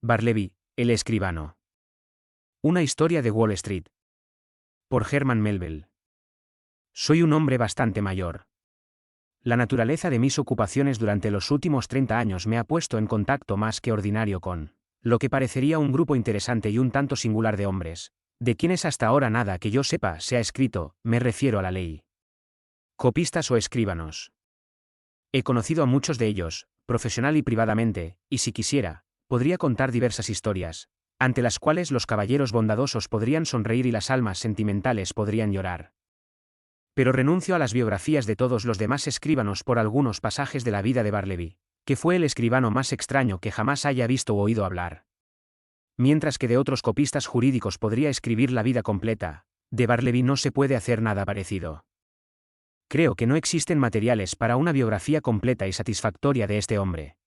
Barleby, el escribano. Una historia de Wall Street. Por Herman Melville. Soy un hombre bastante mayor. La naturaleza de mis ocupaciones durante los últimos 30 años me ha puesto en contacto más que ordinario con lo que parecería un grupo interesante y un tanto singular de hombres, de quienes hasta ahora nada que yo sepa se ha escrito, me refiero a la ley. Copistas o escribanos. He conocido a muchos de ellos, profesional y privadamente, y si quisiera, podría contar diversas historias, ante las cuales los caballeros bondadosos podrían sonreír y las almas sentimentales podrían llorar. Pero renuncio a las biografías de todos los demás escribanos por algunos pasajes de la vida de Barleby, que fue el escribano más extraño que jamás haya visto o oído hablar. Mientras que de otros copistas jurídicos podría escribir la vida completa, de Barleby no se puede hacer nada parecido. Creo que no existen materiales para una biografía completa y satisfactoria de este hombre.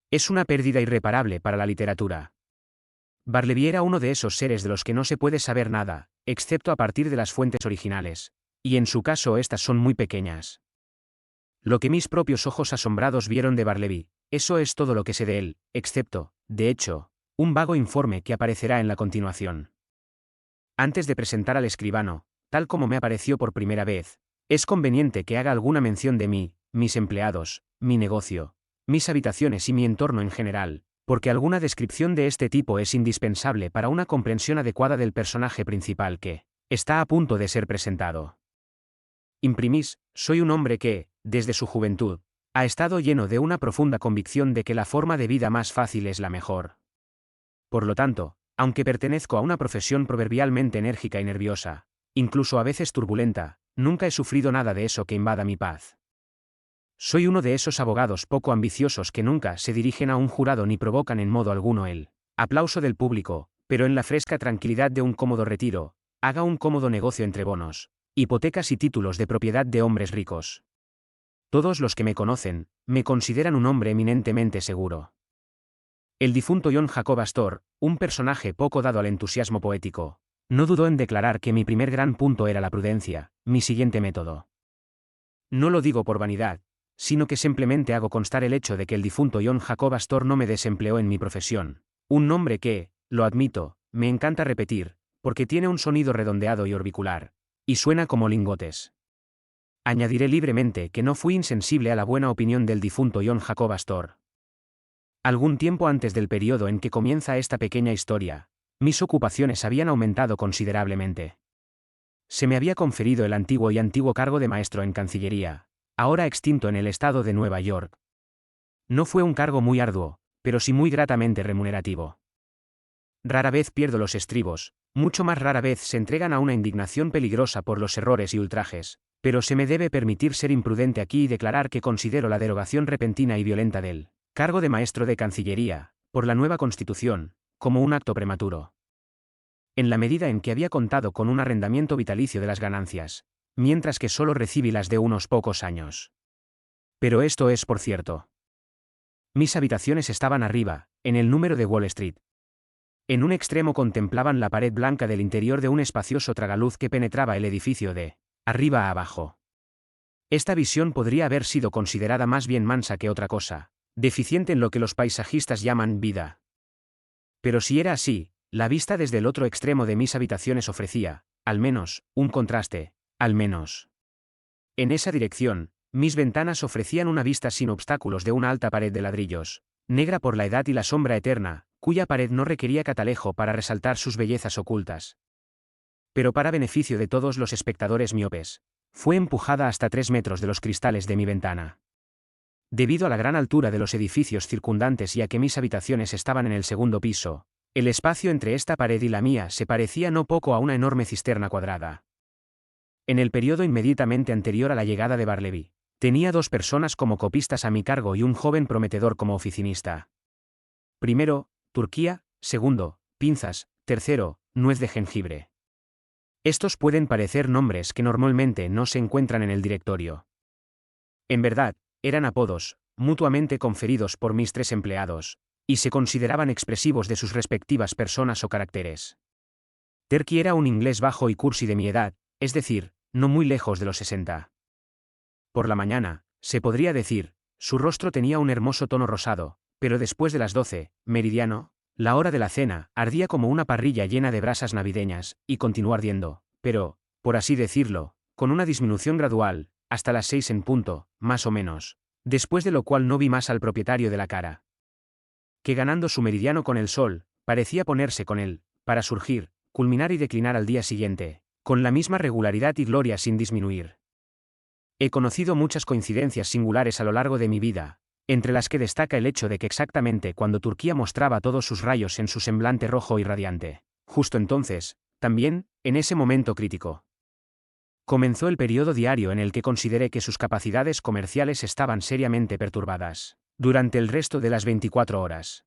Es una pérdida irreparable para la literatura. Barleby era uno de esos seres de los que no se puede saber nada, excepto a partir de las fuentes originales, y en su caso estas son muy pequeñas. Lo que mis propios ojos asombrados vieron de Barleby, eso es todo lo que sé de él, excepto, de hecho, un vago informe que aparecerá en la continuación. Antes de presentar al escribano, tal como me apareció por primera vez, es conveniente que haga alguna mención de mí, mis empleados, mi negocio, mis habitaciones y mi entorno en general, porque alguna descripción de este tipo es indispensable para una comprensión adecuada del personaje principal que está a punto de ser presentado. Imprimis, soy un hombre que, desde su juventud, ha estado lleno de una profunda convicción de que la forma de vida más fácil es la mejor. Por lo tanto, aunque pertenezco a una profesión proverbialmente enérgica y nerviosa, incluso a veces turbulenta, nunca he sufrido nada de eso que invada mi paz. Soy uno de esos abogados poco ambiciosos que nunca se dirigen a un jurado ni provocan en modo alguno el aplauso del público, pero en la fresca tranquilidad de un cómodo retiro, haga un cómodo negocio entre bonos, hipotecas y títulos de propiedad de hombres ricos. Todos los que me conocen, me consideran un hombre eminentemente seguro. El difunto John Jacob Astor, un personaje poco dado al entusiasmo poético, no dudó en declarar que mi primer gran punto era la prudencia, mi siguiente método. No lo digo por vanidad, sino que simplemente hago constar el hecho de que el difunto John Jacob Astor no me desempleó en mi profesión, un nombre que, lo admito, me encanta repetir, porque tiene un sonido redondeado y orbicular, y suena como lingotes. Añadiré libremente que no fui insensible a la buena opinión del difunto John Jacob Astor. Algún tiempo antes del periodo en que comienza esta pequeña historia, mis ocupaciones habían aumentado considerablemente. Se me había conferido el antiguo cargo de maestro en Cancillería, ahora extinto en el estado de Nueva York. No fue un cargo muy arduo, pero sí muy gratamente remunerativo. Rara vez pierdo los estribos, mucho más rara vez se entregan a una indignación peligrosa por los errores y ultrajes, pero se me debe permitir ser imprudente aquí y declarar que considero la derogación repentina y violenta del cargo de maestro de Cancillería, por la nueva Constitución, como un acto prematuro. En la medida en que había contado con un arrendamiento vitalicio de las ganancias, mientras que solo recibí las de unos pocos años. Pero esto es por cierto. Mis habitaciones estaban arriba, en el número de Wall Street. En un extremo contemplaban la pared blanca del interior de un espacioso tragaluz que penetraba el edificio de arriba a abajo. Esta visión podría haber sido considerada más bien mansa que otra cosa, deficiente en lo que los paisajistas llaman vida. Pero si era así, la vista desde el otro extremo de mis habitaciones ofrecía, al menos, un contraste, al menos. En esa dirección, mis ventanas ofrecían una vista sin obstáculos de una alta pared de ladrillos, negra por la edad y la sombra eterna, cuya pared no requería catalejo para resaltar sus bellezas ocultas. Pero para beneficio de todos los espectadores miopes, fue empujada hasta 3 metros de los cristales de mi ventana. Debido a la gran altura de los edificios circundantes y a que mis habitaciones estaban en el segundo piso, el espacio entre esta pared y la mía se parecía no poco a una enorme cisterna cuadrada. En el periodo inmediatamente anterior a la llegada de Barleby, tenía 2 personas como copistas a mi cargo y un joven prometedor como oficinista. Primero, Turquía; segundo, Pinzas; tercero, Nuez de jengibre. Estos pueden parecer nombres que normalmente no se encuentran en el directorio. En verdad, eran apodos, mutuamente conferidos por mis 3 empleados, y se consideraban expresivos de sus respectivas personas o caracteres. Turkey era un inglés bajo y cursi de mi edad, es decir, no muy lejos de los 60. Por la mañana, se podría decir, su rostro tenía un hermoso tono rosado, pero después de las 12, meridiano, La hora de la cena ardía como una parrilla llena de brasas navideñas, y continuó ardiendo, pero, por así decirlo, con una disminución gradual, hasta las 6 en punto, más o menos, después de lo cual no vi más al propietario de la cara, que ganando su meridiano con el sol, parecía ponerse con él, para surgir, culminar y declinar al día siguiente, con la misma regularidad y gloria sin disminuir. He conocido muchas coincidencias singulares a lo largo de mi vida, entre las que destaca el hecho de que exactamente cuando Turquía mostraba todos sus rayos en su semblante rojo y radiante, justo entonces, también, en ese momento crítico, comenzó el periodo diario en el que consideré que sus capacidades comerciales estaban seriamente perturbadas, durante el resto de las 24 horas.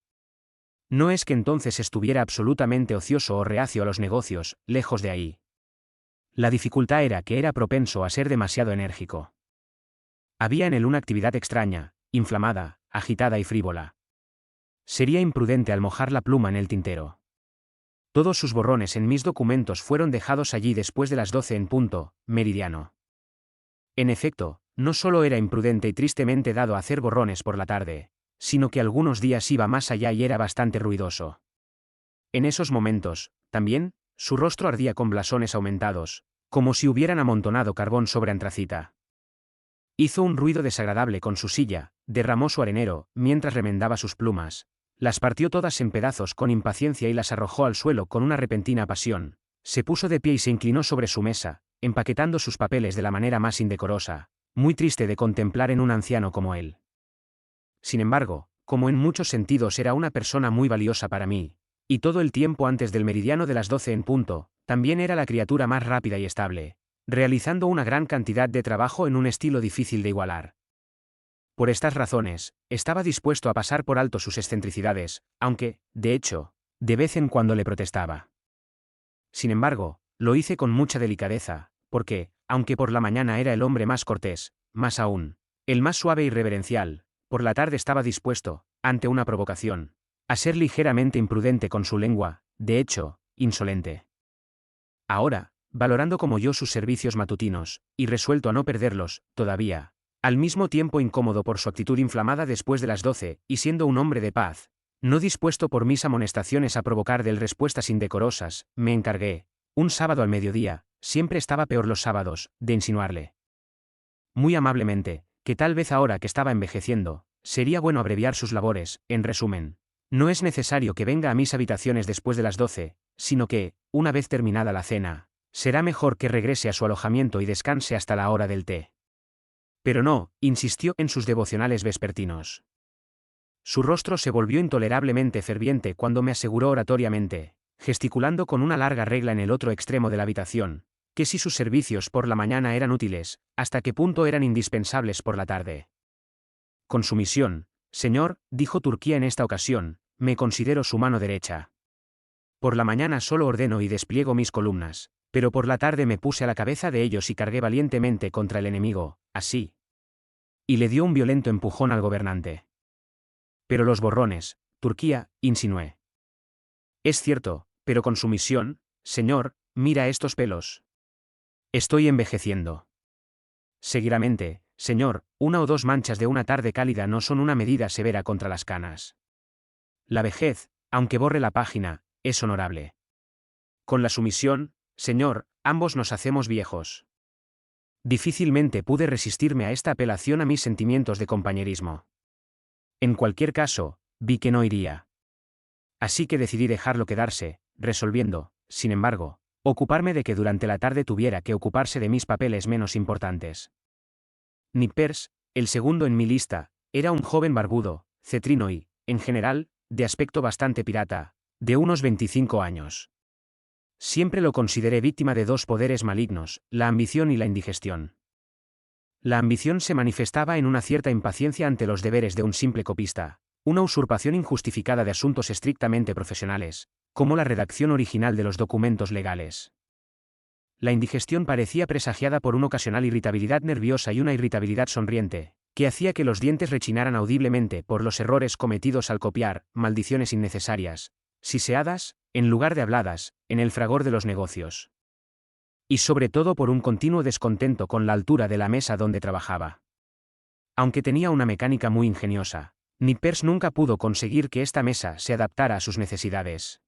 No es que entonces estuviera absolutamente ocioso o reacio a los negocios, lejos de ahí. La dificultad era que era propenso a ser demasiado enérgico. Había en él una actividad extraña, inflamada, agitada y frívola. Sería imprudente al mojar la pluma en el tintero. Todos sus borrones en mis documentos fueron dejados allí después de las 12 en punto, meridiano. En efecto, no solo era imprudente y tristemente dado a hacer borrones por la tarde, sino que algunos días iba más allá y era bastante ruidoso. En esos momentos, también, su rostro ardía con blasones aumentados, como si hubieran amontonado carbón sobre antracita. Hizo un ruido desagradable con su silla, derramó su arenero, mientras remendaba sus plumas, las partió todas en pedazos con impaciencia y las arrojó al suelo con una repentina pasión, se puso de pie y se inclinó sobre su mesa, empaquetando sus papeles de la manera más indecorosa, muy triste de contemplar en un anciano como él. Sin embargo, como en muchos sentidos era una persona muy valiosa para mí, y todo el tiempo antes del meridiano de las 12 en punto, también era la criatura más rápida y estable, realizando una gran cantidad de trabajo en un estilo difícil de igualar. Por estas razones, estaba dispuesto a pasar por alto sus excentricidades, aunque, de hecho, de vez en cuando le protestaba. Sin embargo, lo hice con mucha delicadeza, porque, aunque por la mañana era el hombre más cortés, más aún, el más suave y reverencial, por la tarde estaba dispuesto, ante una provocación, a ser ligeramente imprudente con su lengua, de hecho, insolente. Ahora, valorando como yo sus servicios matutinos, y resuelto a no perderlos, todavía, al mismo tiempo incómodo por su actitud inflamada después de las 12, y siendo un hombre de paz, no dispuesto por mis amonestaciones a provocar de él respuestas indecorosas, me encargué, un sábado al mediodía, siempre estaba peor los sábados, de insinuarle, muy amablemente, que tal vez ahora que estaba envejeciendo, sería bueno abreviar sus labores. En resumen, no es necesario que venga a mis habitaciones después de las 12, sino que, una vez terminada la cena, será mejor que regrese a su alojamiento y descanse hasta la hora del té. Pero no, insistió en sus devocionales vespertinos. Su rostro se volvió intolerablemente ferviente cuando me aseguró oratoriamente, gesticulando con una larga regla en el otro extremo de la habitación, que si sus servicios por la mañana eran útiles, hasta qué punto eran indispensables por la tarde. Con su misión, señor, dijo Turquía en esta ocasión, me considero su mano derecha. Por la mañana solo ordeno y despliego mis columnas, pero por la tarde me puse a la cabeza de ellos y cargué valientemente contra el enemigo, así. Y le dio un violento empujón al gobernante. Pero los borrones, Turquía, insinué. Es cierto, pero con su misión, señor, mira estos pelos. Estoy envejeciendo. Seguidamente, señor, una o dos manchas de una tarde cálida no son una medida severa contra las canas. La vejez, aunque borre la página, es honorable. Con la sumisión, señor, ambos nos hacemos viejos. Difícilmente pude resistirme a esta apelación a mis sentimientos de compañerismo. En cualquier caso, vi que no iría. Así que decidí dejarlo quedarse, resolviendo, sin embargo, ocuparme de que durante la tarde tuviera que ocuparse de mis papeles menos importantes. Nippers, el segundo en mi lista, era un joven barbudo, cetrino y, en general, de aspecto bastante pirata, de unos 25 años. Siempre lo consideré víctima de dos poderes malignos, la ambición y la indigestión. La ambición se manifestaba en una cierta impaciencia ante los deberes de un simple copista, una usurpación injustificada de asuntos estrictamente profesionales, como la redacción original de los documentos legales. La indigestión parecía presagiada por una ocasional irritabilidad nerviosa y una irritabilidad sonriente, que hacía que los dientes rechinaran audiblemente por los errores cometidos al copiar, maldiciones innecesarias, siseadas, en lugar de habladas, en el fragor de los negocios. Y sobre todo por un continuo descontento con la altura de la mesa donde trabajaba. Aunque tenía una mecánica muy ingeniosa, Nippers nunca pudo conseguir que esta mesa se adaptara a sus necesidades.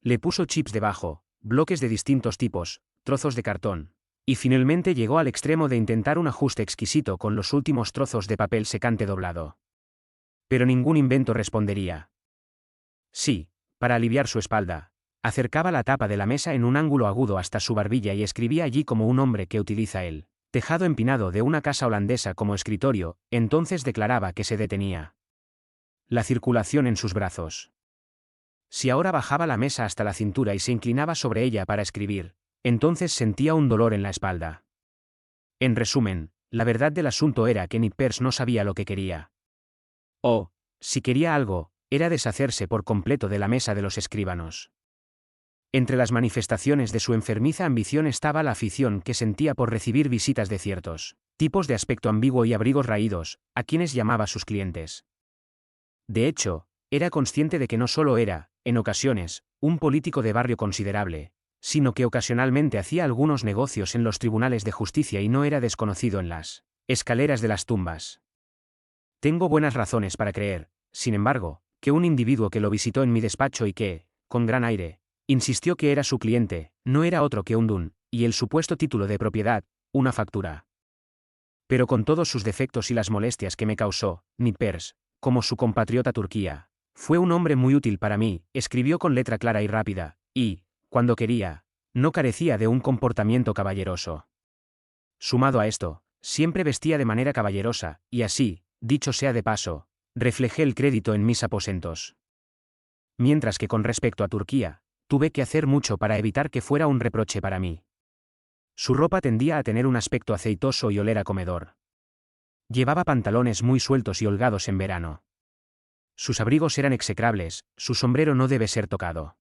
Le puso chips debajo, bloques de distintos tipos, trozos de cartón, y finalmente llegó al extremo de intentar un ajuste exquisito con los últimos trozos de papel secante doblado. Pero ningún invento respondería. Sí, para aliviar su espalda, acercaba la tapa de la mesa en un ángulo agudo hasta su barbilla y escribía allí como un hombre que utiliza el tejado empinado de una casa holandesa como escritorio, entonces declaraba que se detenía la circulación en sus brazos. Si ahora bajaba la mesa hasta la cintura y se inclinaba sobre ella para escribir, entonces sentía un dolor en la espalda. En resumen, la verdad del asunto era que Nippers no sabía lo que quería. O, si quería algo, era deshacerse por completo de la mesa de los escribanos. Entre las manifestaciones de su enfermiza ambición estaba la afición que sentía por recibir visitas de ciertos tipos de aspecto ambiguo y abrigos raídos, a quienes llamaba sus clientes. De hecho, era consciente de que no solo era, en ocasiones, un político de barrio considerable, sino que ocasionalmente hacía algunos negocios en los tribunales de justicia y no era desconocido en las escaleras de las tumbas. Tengo buenas razones para creer, sin embargo, que un individuo que lo visitó en mi despacho y que, con gran aire, insistió que era su cliente, no era otro que un DUN, y el supuesto título de propiedad, una factura. Pero con todos sus defectos y las molestias que me causó, Nippers, como su compatriota Turquía, fue un hombre muy útil para mí, escribió con letra clara y rápida, y, cuando quería, no carecía de un comportamiento caballeroso. Sumado a esto, siempre vestía de manera caballerosa, y así, dicho sea de paso, reflejé el crédito en mis aposentos. Mientras que con respecto a Turquía, tuve que hacer mucho para evitar que fuera un reproche para mí. Su ropa tendía a tener un aspecto aceitoso y oler a comedor. Llevaba pantalones muy sueltos y holgados en verano. Sus abrigos eran execrables, su sombrero no debe ser tocado.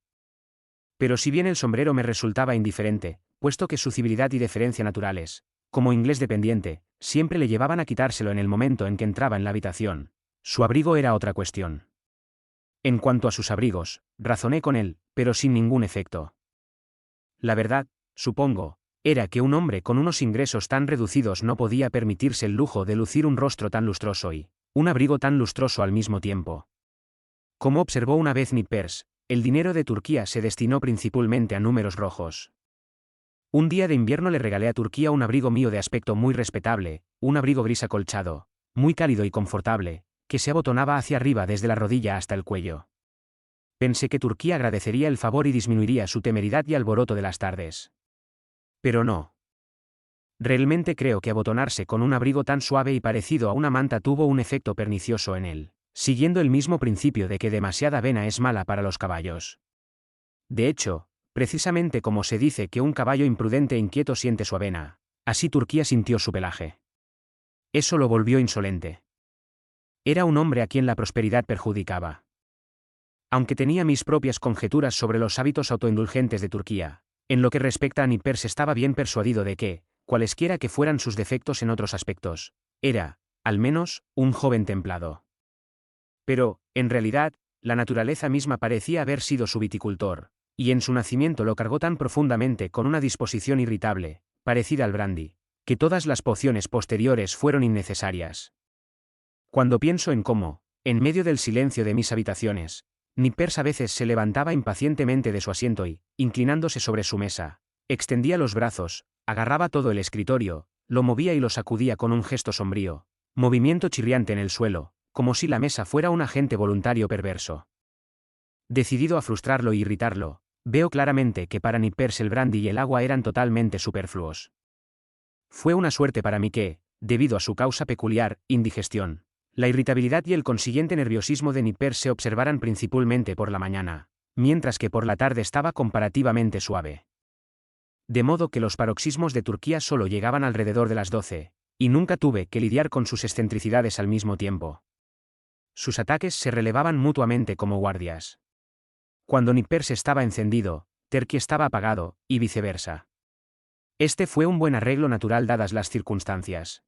Pero si bien el sombrero me resultaba indiferente, puesto que su civilidad y deferencia naturales, como inglés dependiente, siempre le llevaban a quitárselo en el momento en que entraba en la habitación, su abrigo era otra cuestión. En cuanto a sus abrigos, razoné con él, pero sin ningún efecto. La verdad, supongo, era que un hombre con unos ingresos tan reducidos no podía permitirse el lujo de lucir un rostro tan lustroso y un abrigo tan lustroso al mismo tiempo. Como observó una vez Nippers, el dinero de Turquía se destinó principalmente a números rojos. Un día de invierno le regalé a Turquía un abrigo mío de aspecto muy respetable, un abrigo gris acolchado, muy cálido y confortable, que se abotonaba hacia arriba desde la rodilla hasta el cuello. Pensé que Turquía agradecería el favor y disminuiría su temeridad y alboroto de las tardes. Pero no. Realmente creo que abotonarse con un abrigo tan suave y parecido a una manta tuvo un efecto pernicioso en él, siguiendo el mismo principio de que demasiada avena es mala para los caballos. De hecho, precisamente como se dice que un caballo imprudente e inquieto siente su avena, así Turquía sintió su pelaje. Eso lo volvió insolente. Era un hombre a quien la prosperidad perjudicaba. Aunque tenía mis propias conjeturas sobre los hábitos autoindulgentes de Turquía, en lo que respecta a Nippers estaba bien persuadido de que, cualesquiera que fueran sus defectos en otros aspectos, era, al menos, un joven templado. Pero, en realidad, la naturaleza misma parecía haber sido su viticultor, y en su nacimiento lo cargó tan profundamente con una disposición irritable, parecida al brandy, que todas las pociones posteriores fueron innecesarias. Cuando pienso en cómo, en medio del silencio de mis habitaciones, Nippers a veces se levantaba impacientemente de su asiento y, inclinándose sobre su mesa, extendía los brazos, agarraba todo el escritorio, lo movía y lo sacudía con un gesto sombrío, movimiento chirriante en el suelo, como si la mesa fuera un agente voluntario perverso. Decidido a frustrarlo e irritarlo, veo claramente que para Nippers el brandy y el agua eran totalmente superfluos. Fue una suerte para mí que, debido a su causa peculiar, indigestión, la irritabilidad y el consiguiente nerviosismo de Nippers se observaran principalmente por la mañana, mientras que por la tarde estaba comparativamente suave. De modo que los paroxismos de Turquía solo llegaban alrededor de las 12, y nunca tuve que lidiar con sus excentricidades al mismo tiempo. Sus ataques se relevaban mutuamente como guardias. Cuando Nippers estaba encendido, Turquía estaba apagado, y viceversa. Este fue un buen arreglo natural dadas las circunstancias.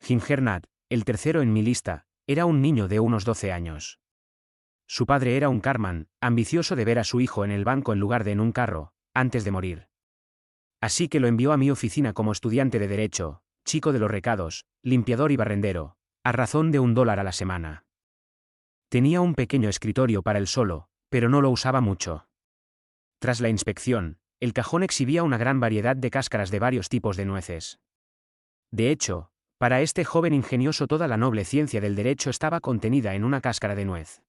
Gingernat, el tercero en mi lista, era un niño de unos 12 años. Su padre era un carman, ambicioso de ver a su hijo en el banco en lugar de en un carro, antes de morir. Así que lo envió a mi oficina como estudiante de derecho, chico de los recados, limpiador y barrendero, A razón de $1 a la semana. Tenía un pequeño escritorio para él solo, pero no lo usaba mucho. Tras la inspección, el cajón exhibía una gran variedad de cáscaras de varios tipos de nueces. De hecho, para este joven ingenioso toda la noble ciencia del derecho estaba contenida en una cáscara de nuez.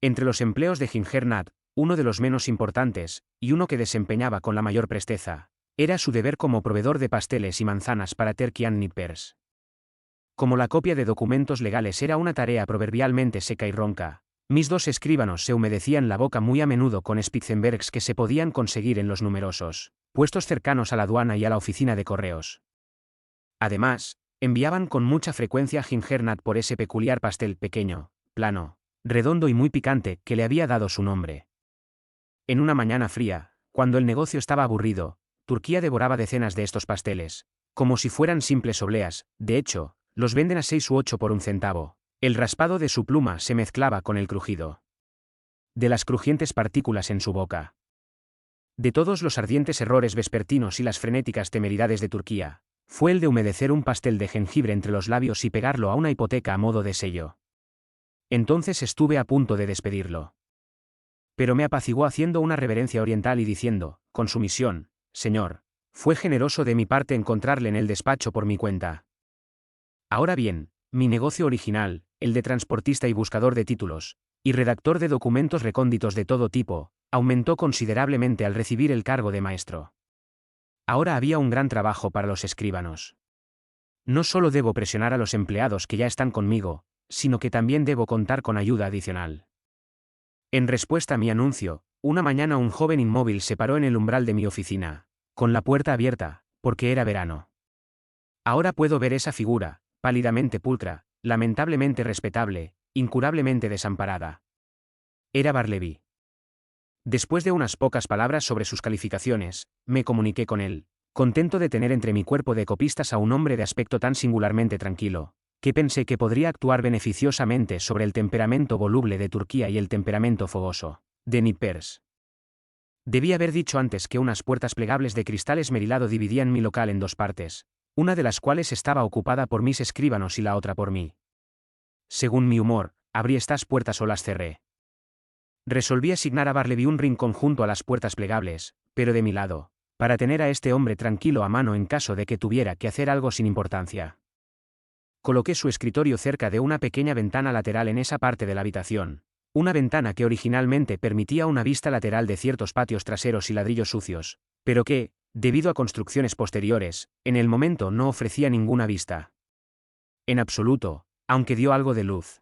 Entre los empleos de Ginger Nut, uno de los menos importantes, y uno que desempeñaba con la mayor presteza, era su deber como proveedor de pasteles y manzanas para Turkey and Nippers. Como la copia de documentos legales era una tarea proverbialmente seca y ronca, mis dos escribanos se humedecían la boca muy a menudo con Spitzenbergs que se podían conseguir en los numerosos puestos cercanos a la aduana y a la oficina de correos. Además, enviaban con mucha frecuencia a Ginger Nut por ese peculiar pastel pequeño, plano, redondo y muy picante que le había dado su nombre. En una mañana fría, cuando el negocio estaba aburrido, Turquía devoraba decenas de estos pasteles, como si fueran simples obleas. De hecho, los venden a 6 u 8 por un centavo. El raspado de su pluma se mezclaba con el crujido de las crujientes partículas en su boca. De todos los ardientes errores vespertinos y las frenéticas temeridades de Turquía, fue el de humedecer un pastel de jengibre entre los labios y pegarlo a una hipoteca a modo de sello. Entonces estuve a punto de despedirlo. Pero me apaciguó haciendo una reverencia oriental y diciendo, con sumisión: «Señor, fue generoso de mi parte encontrarle en el despacho por mi cuenta. Ahora bien, mi negocio original, el de transportista y buscador de títulos, y redactor de documentos recónditos de todo tipo, aumentó considerablemente al recibir el cargo de maestro. Ahora había un gran trabajo para los escribanos. No solo debo presionar a los empleados que ya están conmigo, sino que también debo contar con ayuda adicional». En respuesta a mi anuncio, una mañana un joven inmóvil se paró en el umbral de mi oficina, con la puerta abierta, porque era verano. Ahora puedo ver esa figura, pálidamente pulcra, lamentablemente respetable, incurablemente desamparada. Era Bartleby. Después de unas pocas palabras sobre sus calificaciones, me comuniqué con él, contento de tener entre mi cuerpo de copistas a un hombre de aspecto tan singularmente tranquilo, que pensé que podría actuar beneficiosamente sobre el temperamento voluble de Turquía y el temperamento fogoso de Nippers. Debí haber dicho antes que unas puertas plegables de cristal esmerilado dividían mi local en dos partes, una de las cuales estaba ocupada por mis escribanos y la otra por mí. Según mi humor, abrí estas puertas o las cerré. Resolví asignar a Bartleby un rincón junto a las puertas plegables, pero de mi lado, para tener a este hombre tranquilo a mano en caso de que tuviera que hacer algo sin importancia. Coloqué su escritorio cerca de una pequeña ventana lateral en esa parte de la habitación, una ventana que originalmente permitía una vista lateral de ciertos patios traseros y ladrillos sucios, pero que, debido a construcciones posteriores, en el momento no ofrecía ninguna vista. En absoluto, aunque dio algo de luz.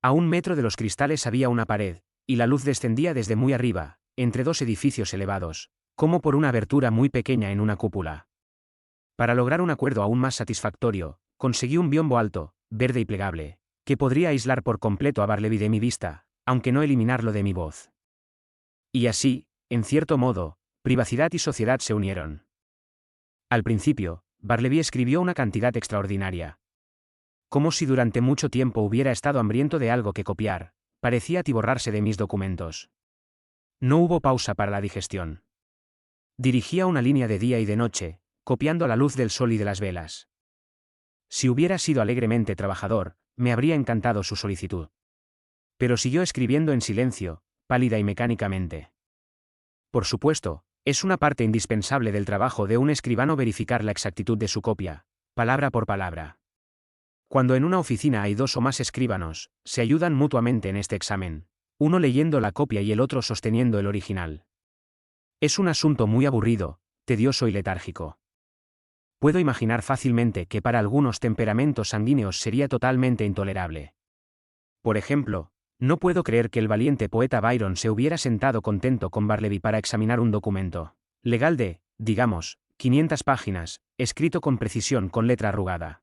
A 1 metro de los cristales había una pared, y la luz descendía desde muy arriba, entre dos edificios elevados, como por una abertura muy pequeña en una cúpula. Para lograr un acuerdo aún más satisfactorio, conseguí un biombo alto, verde y plegable, que podría aislar por completo a Bartleby de mi vista, aunque no eliminarlo de mi voz. Y así, en cierto modo, privacidad y sociedad se unieron. Al principio, Bartleby escribió una cantidad extraordinaria. Como si durante mucho tiempo hubiera estado hambriento de algo que copiar, parecía atiborrarse de mis documentos. No hubo pausa para la digestión. Dirigía una línea de día y de noche, copiando a la luz del sol y de las velas. Si hubiera sido alegremente trabajador, me habría encantado su solicitud. Pero siguió escribiendo en silencio, pálida y mecánicamente. Por supuesto, es una parte indispensable del trabajo de un escribano verificar la exactitud de su copia, palabra por palabra. Cuando en una oficina hay 2 o más escribanos, se ayudan mutuamente en este examen, uno leyendo la copia y el otro sosteniendo el original. Es un asunto muy aburrido, tedioso y letárgico. Puedo imaginar fácilmente que para algunos temperamentos sanguíneos sería totalmente intolerable. Por ejemplo, no puedo creer que el valiente poeta Byron se hubiera sentado contento con Bartleby para examinar un documento legal de, digamos, 500 páginas, escrito con precisión con letra arrugada.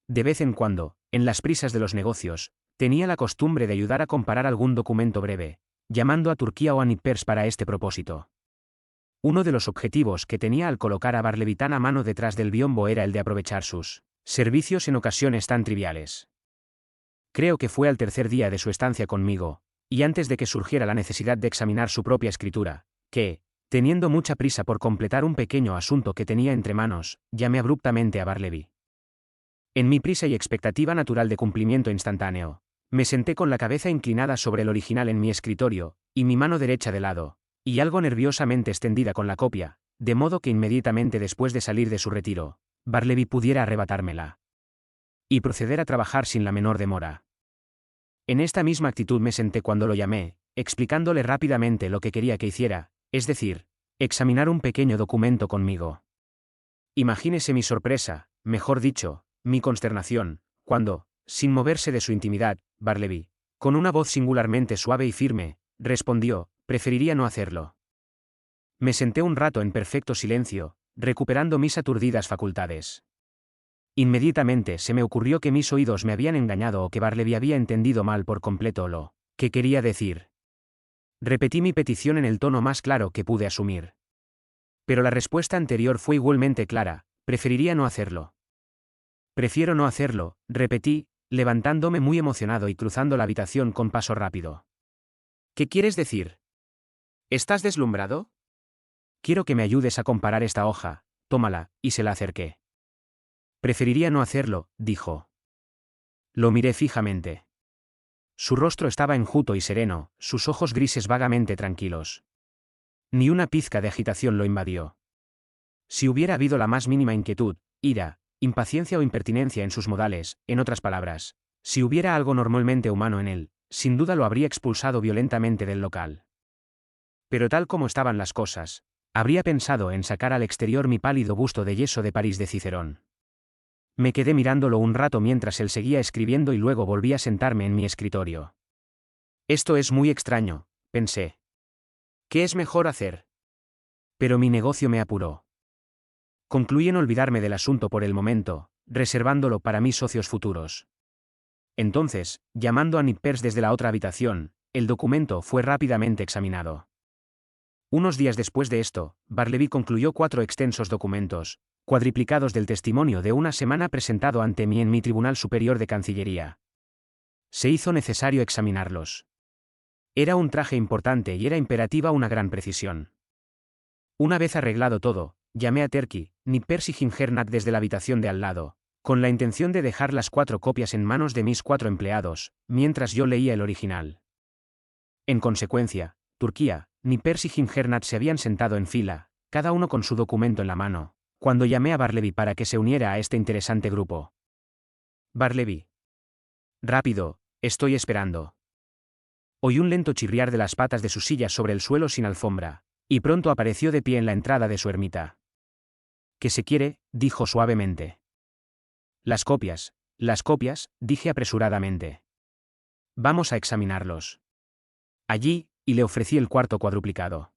De vez en cuando, en las prisas de los negocios, tenía la costumbre de ayudar a comparar algún documento breve, llamando a Turquía o a Nippers para este propósito. Uno de los objetivos que tenía al colocar a Bartleby tan a mano detrás del biombo era el de aprovechar sus servicios en ocasiones tan triviales. Creo que fue al tercer día de su estancia conmigo, y antes de que surgiera la necesidad de examinar su propia escritura, que, teniendo mucha prisa por completar un pequeño asunto que tenía entre manos, llamé abruptamente a Bartleby. En mi prisa y expectativa natural de cumplimiento instantáneo, me senté con la cabeza inclinada sobre el original en mi escritorio, y mi mano derecha de lado, y algo nerviosamente extendida con la copia, de modo que inmediatamente después de salir de su retiro, Bartleby pudiera arrebatármela. Y proceder a trabajar sin la menor demora. En esta misma actitud me senté cuando lo llamé, explicándole rápidamente lo que quería que hiciera, es decir, examinar un pequeño documento conmigo. Imagínese mi sorpresa, mejor dicho, mi consternación, cuando, sin moverse de su intimidad, Bartleby, con una voz singularmente suave y firme, respondió: preferiría no hacerlo. Me senté un rato en perfecto silencio, recuperando mis aturdidas facultades. Inmediatamente se me ocurrió que mis oídos me habían engañado o que Bartleby había entendido mal por completo lo que quería decir. Repetí mi petición en el tono más claro que pude asumir. Pero la respuesta anterior fue igualmente clara: preferiría no hacerlo. Prefiero no hacerlo, repetí, levantándome muy emocionado y cruzando la habitación con paso rápido. ¿Qué quieres decir? ¿Estás deslumbrado? Quiero que me ayudes a comparar esta hoja, tómala, y se la acerqué. Preferiría no hacerlo, dijo. Lo miré fijamente. Su rostro estaba enjuto y sereno, sus ojos grises vagamente tranquilos. Ni una pizca de agitación lo invadió. Si hubiera habido la más mínima inquietud, ira, impaciencia o impertinencia en sus modales, en otras palabras, si hubiera algo normalmente humano en él, sin duda lo habría expulsado violentamente del local. Pero tal como estaban las cosas, habría pensado en sacar al exterior mi pálido busto de yeso de París de Cicerón. Me quedé mirándolo un rato mientras él seguía escribiendo y luego volví a sentarme en mi escritorio. Esto es muy extraño, pensé. ¿Qué es mejor hacer? Pero mi negocio me apuró. Concluí en olvidarme del asunto por el momento, reservándolo para mis socios futuros. Entonces, llamando a Nippers desde la otra habitación, el documento fue rápidamente examinado. Unos días después de esto, Bartleby concluyó 4 extensos documentos, cuadriplicados del testimonio de una semana presentado ante mí en mi Tribunal Superior de Cancillería. Se hizo necesario examinarlos. Era un traje importante y era imperativa una gran precisión. Una vez arreglado todo, llamé a Turkey, Nippers y Ginger desde la habitación de al lado, con la intención de dejar las 4 copias en manos de mis 4 empleados, mientras yo leía el original. En consecuencia, Turquía, Nippers y Ginger se habían sentado en fila, cada uno con su documento en la mano, cuando llamé a Bartleby para que se uniera a este interesante grupo. Bartleby. Rápido, estoy esperando. Oí un lento chirriar de las patas de su silla sobre el suelo sin alfombra, y pronto apareció de pie en la entrada de su ermita. ¿Qué se quiere?, dijo suavemente. Las copias, dije apresuradamente. Vamos a examinarlos. Allí, y le ofrecí el cuarto cuadruplicado.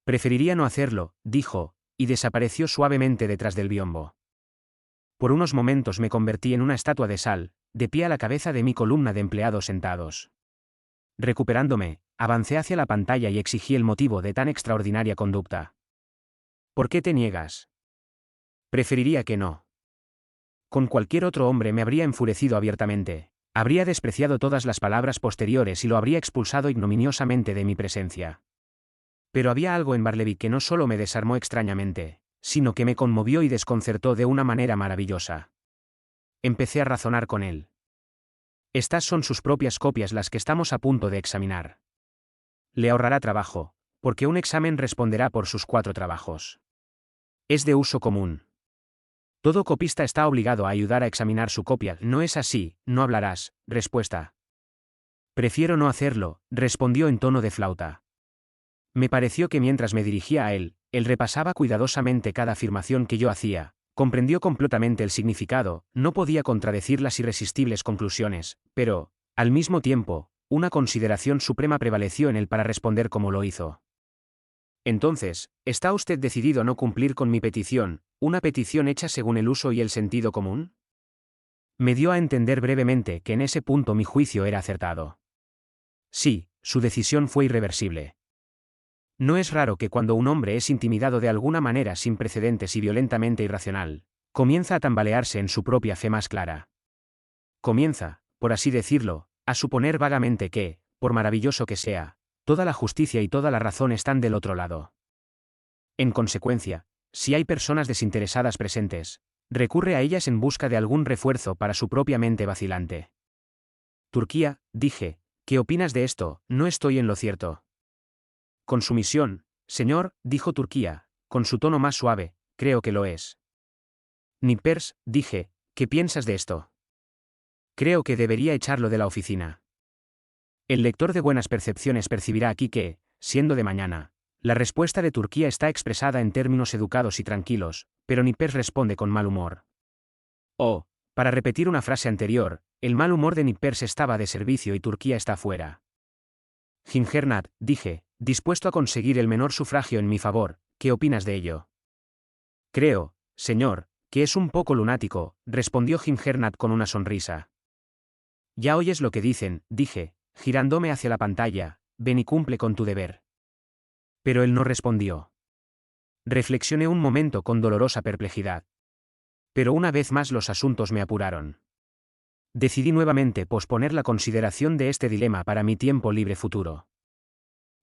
Preferiría no hacerlo, dijo, y desapareció suavemente detrás del biombo. Por unos momentos me convertí en una estatua de sal, de pie a la cabeza de mi columna de empleados sentados. Recuperándome, avancé hacia la pantalla y exigí el motivo de tan extraordinaria conducta. ¿Por qué te niegas? Preferiría que no. Con cualquier otro hombre me habría enfurecido abiertamente, habría despreciado todas las palabras posteriores y lo habría expulsado ignominiosamente de mi presencia. Pero había algo en Bartleby que no solo me desarmó extrañamente, sino que me conmovió y desconcertó de una manera maravillosa. Empecé a razonar con él. Estas son sus propias copias las que estamos a punto de examinar. Le ahorrará trabajo, porque un examen responderá por sus 4 trabajos. Es de uso común. Todo copista está obligado a ayudar a examinar su copia. No es así, no hablarás. Respuesta. Prefiero no hacerlo, respondió en tono de flauta. Me pareció que mientras me dirigía a él repasaba cuidadosamente cada afirmación que yo hacía, comprendió completamente el significado, no podía contradecir las irresistibles conclusiones, pero, al mismo tiempo, una consideración suprema prevaleció en él para responder como lo hizo. Entonces, ¿está usted decidido a no cumplir con mi petición, una petición hecha según el uso y el sentido común? Me dio a entender brevemente que en ese punto mi juicio era acertado. Sí, su decisión fue irreversible. No es raro que cuando un hombre es intimidado de alguna manera sin precedentes y violentamente irracional, comienza a tambalearse en su propia fe más clara. Comienza, por así decirlo, a suponer vagamente que, por maravilloso que sea, toda la justicia y toda la razón están del otro lado. En consecuencia, si hay personas desinteresadas presentes, Recurre a ellas en busca de algún refuerzo para su propia mente vacilante. Turquía, dije, ¿qué opinas de esto? No estoy en lo cierto. Con su misión, señor, dijo Turquía, con su tono más suave, creo que lo es. Nippers, dije, ¿qué piensas de esto? Creo que debería echarlo de la oficina. El lector de buenas percepciones percibirá aquí que, siendo de mañana, la respuesta de Turquía está expresada en términos educados y tranquilos, pero Nippers responde con mal humor. Oh, para repetir una frase anterior, el mal humor de Nippers estaba de servicio y Turquía está fuera. Gingernat, dije, dispuesto a conseguir el menor sufragio en mi favor, ¿qué opinas de ello? Creo, señor, que es un poco lunático, respondió Gingernat con una sonrisa. Ya oyes lo que dicen, dije, girándome hacia la pantalla, ven y cumple con tu deber. Pero él no respondió. Reflexioné un momento con dolorosa perplejidad. Pero una vez más los asuntos me apuraron. Decidí nuevamente posponer la consideración de este dilema para mi tiempo libre futuro.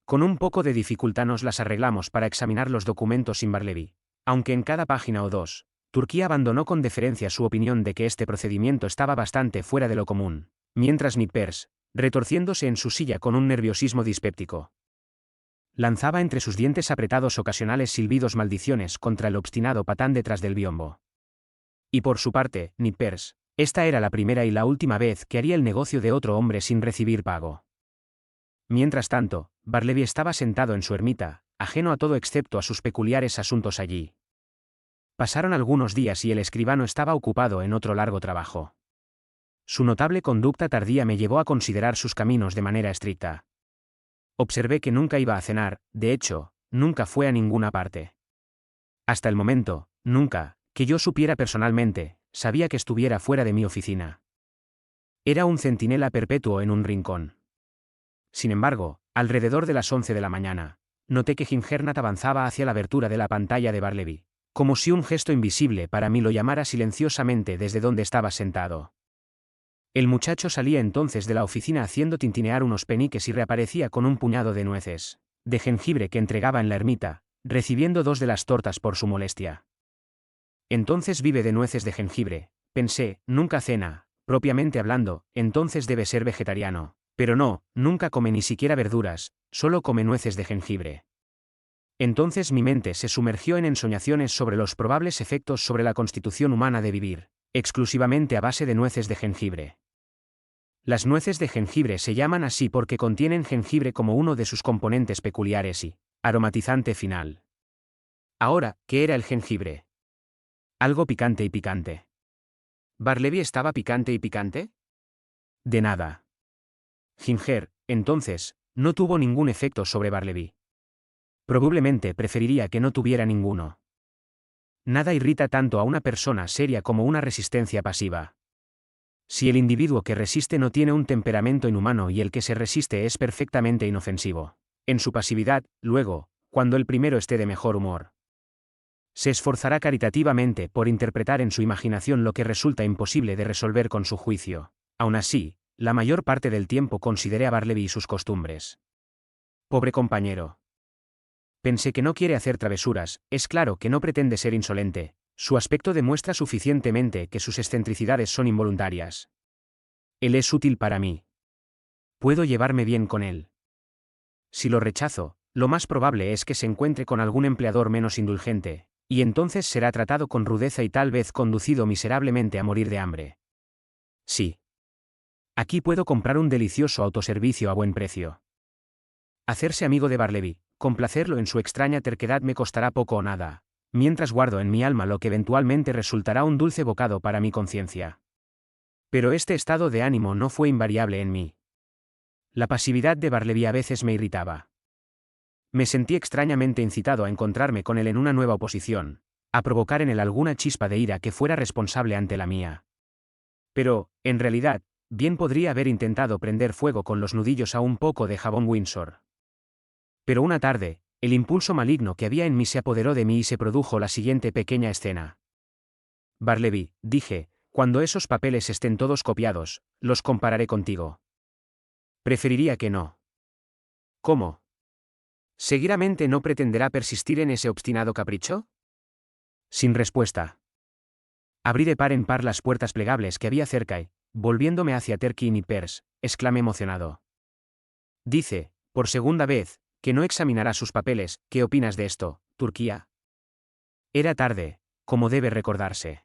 Con un poco de dificultad nos las arreglamos para examinar los documentos sin Barleby, aunque en cada página o dos, Turquía abandonó con deferencia su opinión de que este procedimiento estaba bastante fuera de lo común, mientras Nippers, retorciéndose en su silla con un nerviosismo dispéptico, lanzaba entre sus dientes apretados ocasionales silbidos maldiciones contra el obstinado patán detrás del biombo. Y por su parte, Nippers, esta era la primera y la última vez que haría el negocio de otro hombre sin recibir pago. Mientras tanto, Barleby estaba sentado en su ermita, ajeno a todo excepto a sus peculiares asuntos allí. Pasaron algunos días y el escribano estaba ocupado en otro largo trabajo. Su notable conducta tardía me llevó a considerar sus caminos de manera estricta. Observé que nunca iba a cenar, de hecho, nunca fue a ninguna parte. Hasta el momento, nunca, que yo supiera personalmente, sabía que estuviera fuera de mi oficina. Era un centinela perpetuo en un rincón. Sin embargo, alrededor de las 11 de la mañana, noté que Gingernat avanzaba hacia la abertura de la pantalla de Barleby, como si un gesto invisible para mí lo llamara silenciosamente desde donde estaba sentado. El muchacho salía entonces de la oficina haciendo tintinear unos peniques y reaparecía con un puñado de nueces de jengibre que entregaba en la ermita, recibiendo 2 de las tortas por su molestia. Entonces vive de nueces de jengibre, pensé, nunca cena, propiamente hablando, entonces debe ser vegetariano, pero no, nunca come ni siquiera verduras, solo come nueces de jengibre. Entonces mi mente se sumergió en ensoñaciones sobre los probables efectos sobre la constitución humana de vivir, exclusivamente a base de nueces de jengibre. Las nueces de jengibre se llaman así porque contienen jengibre como uno de sus componentes peculiares y aromatizante final. Ahora, ¿qué era el jengibre? Algo picante y picante. ¿Barleby estaba picante y picante? De nada. Ginger, entonces, no tuvo ningún efecto sobre Barleby. Probablemente preferiría que no tuviera ninguno. Nada irrita tanto a una persona seria como una resistencia pasiva. Si el individuo que resiste no tiene un temperamento inhumano y el que se resiste es perfectamente inofensivo, en su pasividad, luego, cuando el primero esté de mejor humor, se esforzará caritativamente por interpretar en su imaginación lo que resulta imposible de resolver con su juicio. Aún así, la mayor parte del tiempo consideré a Barleby y sus costumbres. Pobre compañero. Pensé que no quiere hacer travesuras, es claro que no pretende ser insolente, su aspecto demuestra suficientemente que sus excentricidades son involuntarias. Él es útil para mí. Puedo llevarme bien con él. Si lo rechazo, lo más probable es que se encuentre con algún empleador menos indulgente, y entonces será tratado con rudeza y tal vez conducido miserablemente a morir de hambre. Sí. Aquí puedo comprar un delicioso autoservicio a buen precio. Hacerse amigo de Barleby, complacerlo en su extraña terquedad me costará poco o nada, mientras guardo en mi alma lo que eventualmente resultará un dulce bocado para mi conciencia. Pero este estado de ánimo no fue invariable en mí. La pasividad de Barleby a veces me irritaba. Me sentí extrañamente incitado a encontrarme con él en una nueva oposición, a provocar en él alguna chispa de ira que fuera responsable ante la mía. Pero, en realidad, bien podría haber intentado prender fuego con los nudillos a un poco de jabón Windsor. Pero una tarde, el impulso maligno que había en mí se apoderó de mí y se produjo la siguiente pequeña escena. Barleby, dije, cuando esos papeles estén todos copiados, los compararé contigo. Preferiría que no. ¿Cómo? ¿Seguidamente no pretenderá persistir en ese obstinado capricho? Sin respuesta. Abrí de par en par las puertas plegables que había cerca y, volviéndome hacia Terky y Nippers, exclamé emocionado. Dice, por segunda vez, que no examinará sus papeles. ¿Qué opinas de esto, Turquía? Era tarde, como debe recordarse.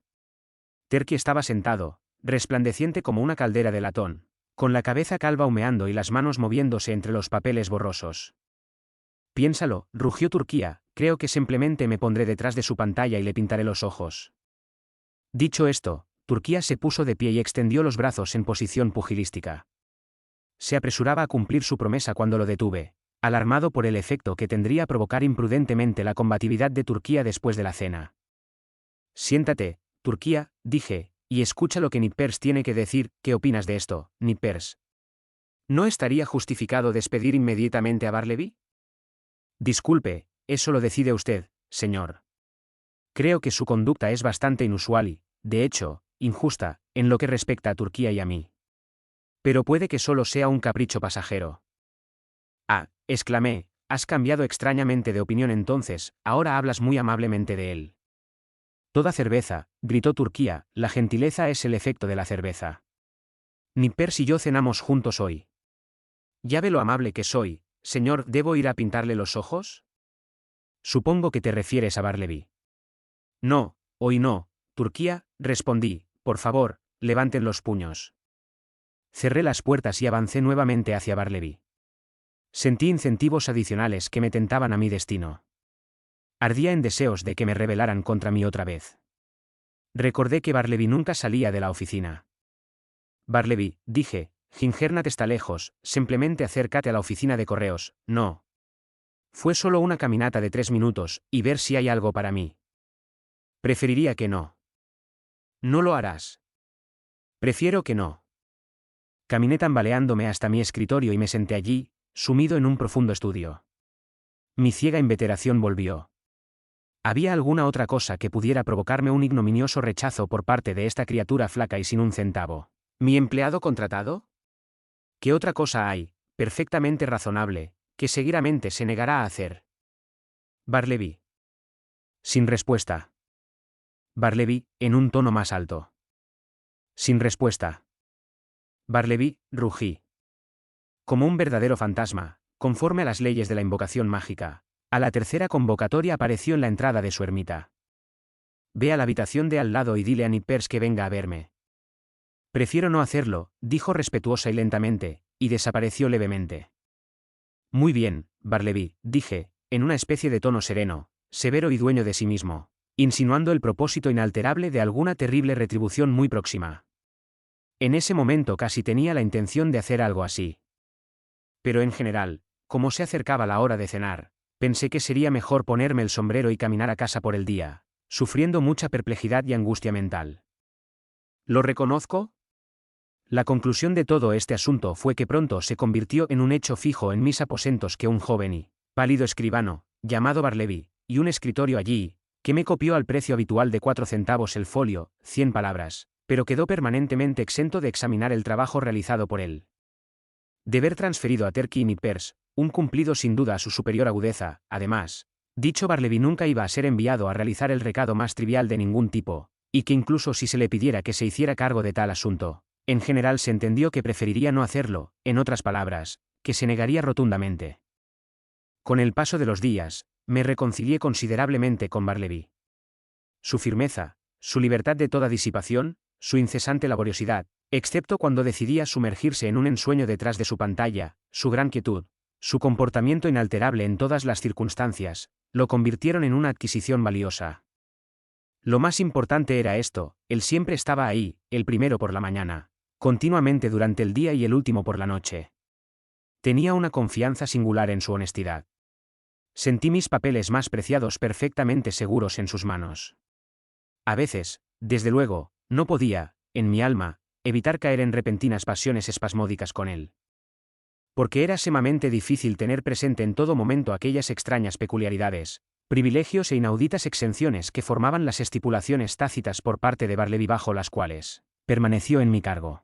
Terky estaba sentado, resplandeciente como una caldera de latón, con la cabeza calva humeando y las manos moviéndose entre los papeles borrosos. Piénsalo, rugió Turquía, creo que simplemente me pondré detrás de su pantalla y le pintaré los ojos. Dicho esto, Turquía se puso de pie y extendió los brazos en posición pugilística. Se apresuraba a cumplir su promesa cuando lo detuve, alarmado por el efecto que tendría provocar imprudentemente la combatividad de Turquía después de la cena. Siéntate, Turquía, dije, y escucha lo que Nippers tiene que decir. ¿Qué opinas de esto, Nippers? ¿No estaría justificado despedir inmediatamente a Barleby? Disculpe, eso lo decide usted, señor. Creo que su conducta es bastante inusual y, de hecho, injusta, en lo que respecta a Turquía y a mí. Pero puede que solo sea un capricho pasajero. Ah, exclamé, has cambiado extrañamente de opinión entonces, ahora hablas muy amablemente de él. Toda cerveza, gritó Turquía, la gentileza es el efecto de la cerveza. Nippers y yo cenamos juntos hoy. Ya ve lo amable que soy, señor. ¿Debo ir a pintarle los ojos? Supongo que te refieres a Barleby. No, hoy no, Turquía, respondí, por favor, levanten los puños. Cerré las puertas y avancé nuevamente hacia Barleby. Sentí incentivos adicionales que me tentaban a mi destino. Ardía en deseos de que me rebelaran contra mí otra vez. Recordé que Barleby nunca salía de la oficina. Barleby, dije, Gingernat está lejos, simplemente acércate a la oficina de correos. No. Fue solo una caminata de 3 minutos, y ver si hay algo para mí. Preferiría que no. No lo harás. Prefiero que no. Caminé tambaleándome hasta mi escritorio y me senté allí, sumido en un profundo estudio. Mi ciega inveteración volvió. ¿Había alguna otra cosa que pudiera provocarme un ignominioso rechazo por parte de esta criatura flaca y sin un centavo? ¿Mi empleado contratado? ¿Qué otra cosa hay, perfectamente razonable, que seguramente se negará a hacer? Barleby. Sin respuesta. Barleby, en un tono más alto. Sin respuesta. Barleby, rugí. Como un verdadero fantasma, conforme a las leyes de la invocación mágica, a la tercera convocatoria apareció en la entrada de su ermita. Ve a la habitación de al lado y dile a Nippers que venga a verme. Prefiero no hacerlo, dijo respetuosa y lentamente, y desapareció levemente. Muy bien, Barleby, dije, en una especie de tono sereno, severo y dueño de sí mismo, insinuando el propósito inalterable de alguna terrible retribución muy próxima. En ese momento casi tenía la intención de hacer algo así. Pero en general, como se acercaba la hora de cenar, pensé que sería mejor ponerme el sombrero y caminar a casa por el día, sufriendo mucha perplejidad y angustia mental. ¿Lo reconozco? La conclusión de todo este asunto fue que pronto se convirtió en un hecho fijo en mis aposentos que un joven y pálido escribano, llamado Barleby, y un escritorio allí, que me copió al precio habitual de 4 centavos el folio, 100 palabras, pero quedó permanentemente exento de examinar el trabajo realizado por él. De haber transferido a Terky y Nippers, un cumplido sin duda a su superior agudeza, además, dicho Barleby nunca iba a ser enviado a realizar el recado más trivial de ningún tipo, y que incluso si se le pidiera que se hiciera cargo de tal asunto, en general se entendió que preferiría no hacerlo, en otras palabras, que se negaría rotundamente. Con el paso de los días, me reconcilié considerablemente con Barleby. Su firmeza, su libertad de toda disipación, su incesante laboriosidad, excepto cuando decidía sumergirse en un ensueño detrás de su pantalla, su gran quietud, su comportamiento inalterable en todas las circunstancias, lo convirtieron en una adquisición valiosa. Lo más importante era esto, él siempre estaba ahí, el primero por la mañana, continuamente durante el día y el último por la noche. Tenía una confianza singular en su honestidad. Sentí mis papeles más preciados perfectamente seguros en sus manos. A veces, desde luego, no podía, en mi alma, evitar caer en repentinas pasiones espasmódicas con él. Porque era sumamente difícil tener presente en todo momento aquellas extrañas peculiaridades, privilegios e inauditas exenciones que formaban las estipulaciones tácitas por parte de Barleby bajo las cuales permaneció en mi cargo.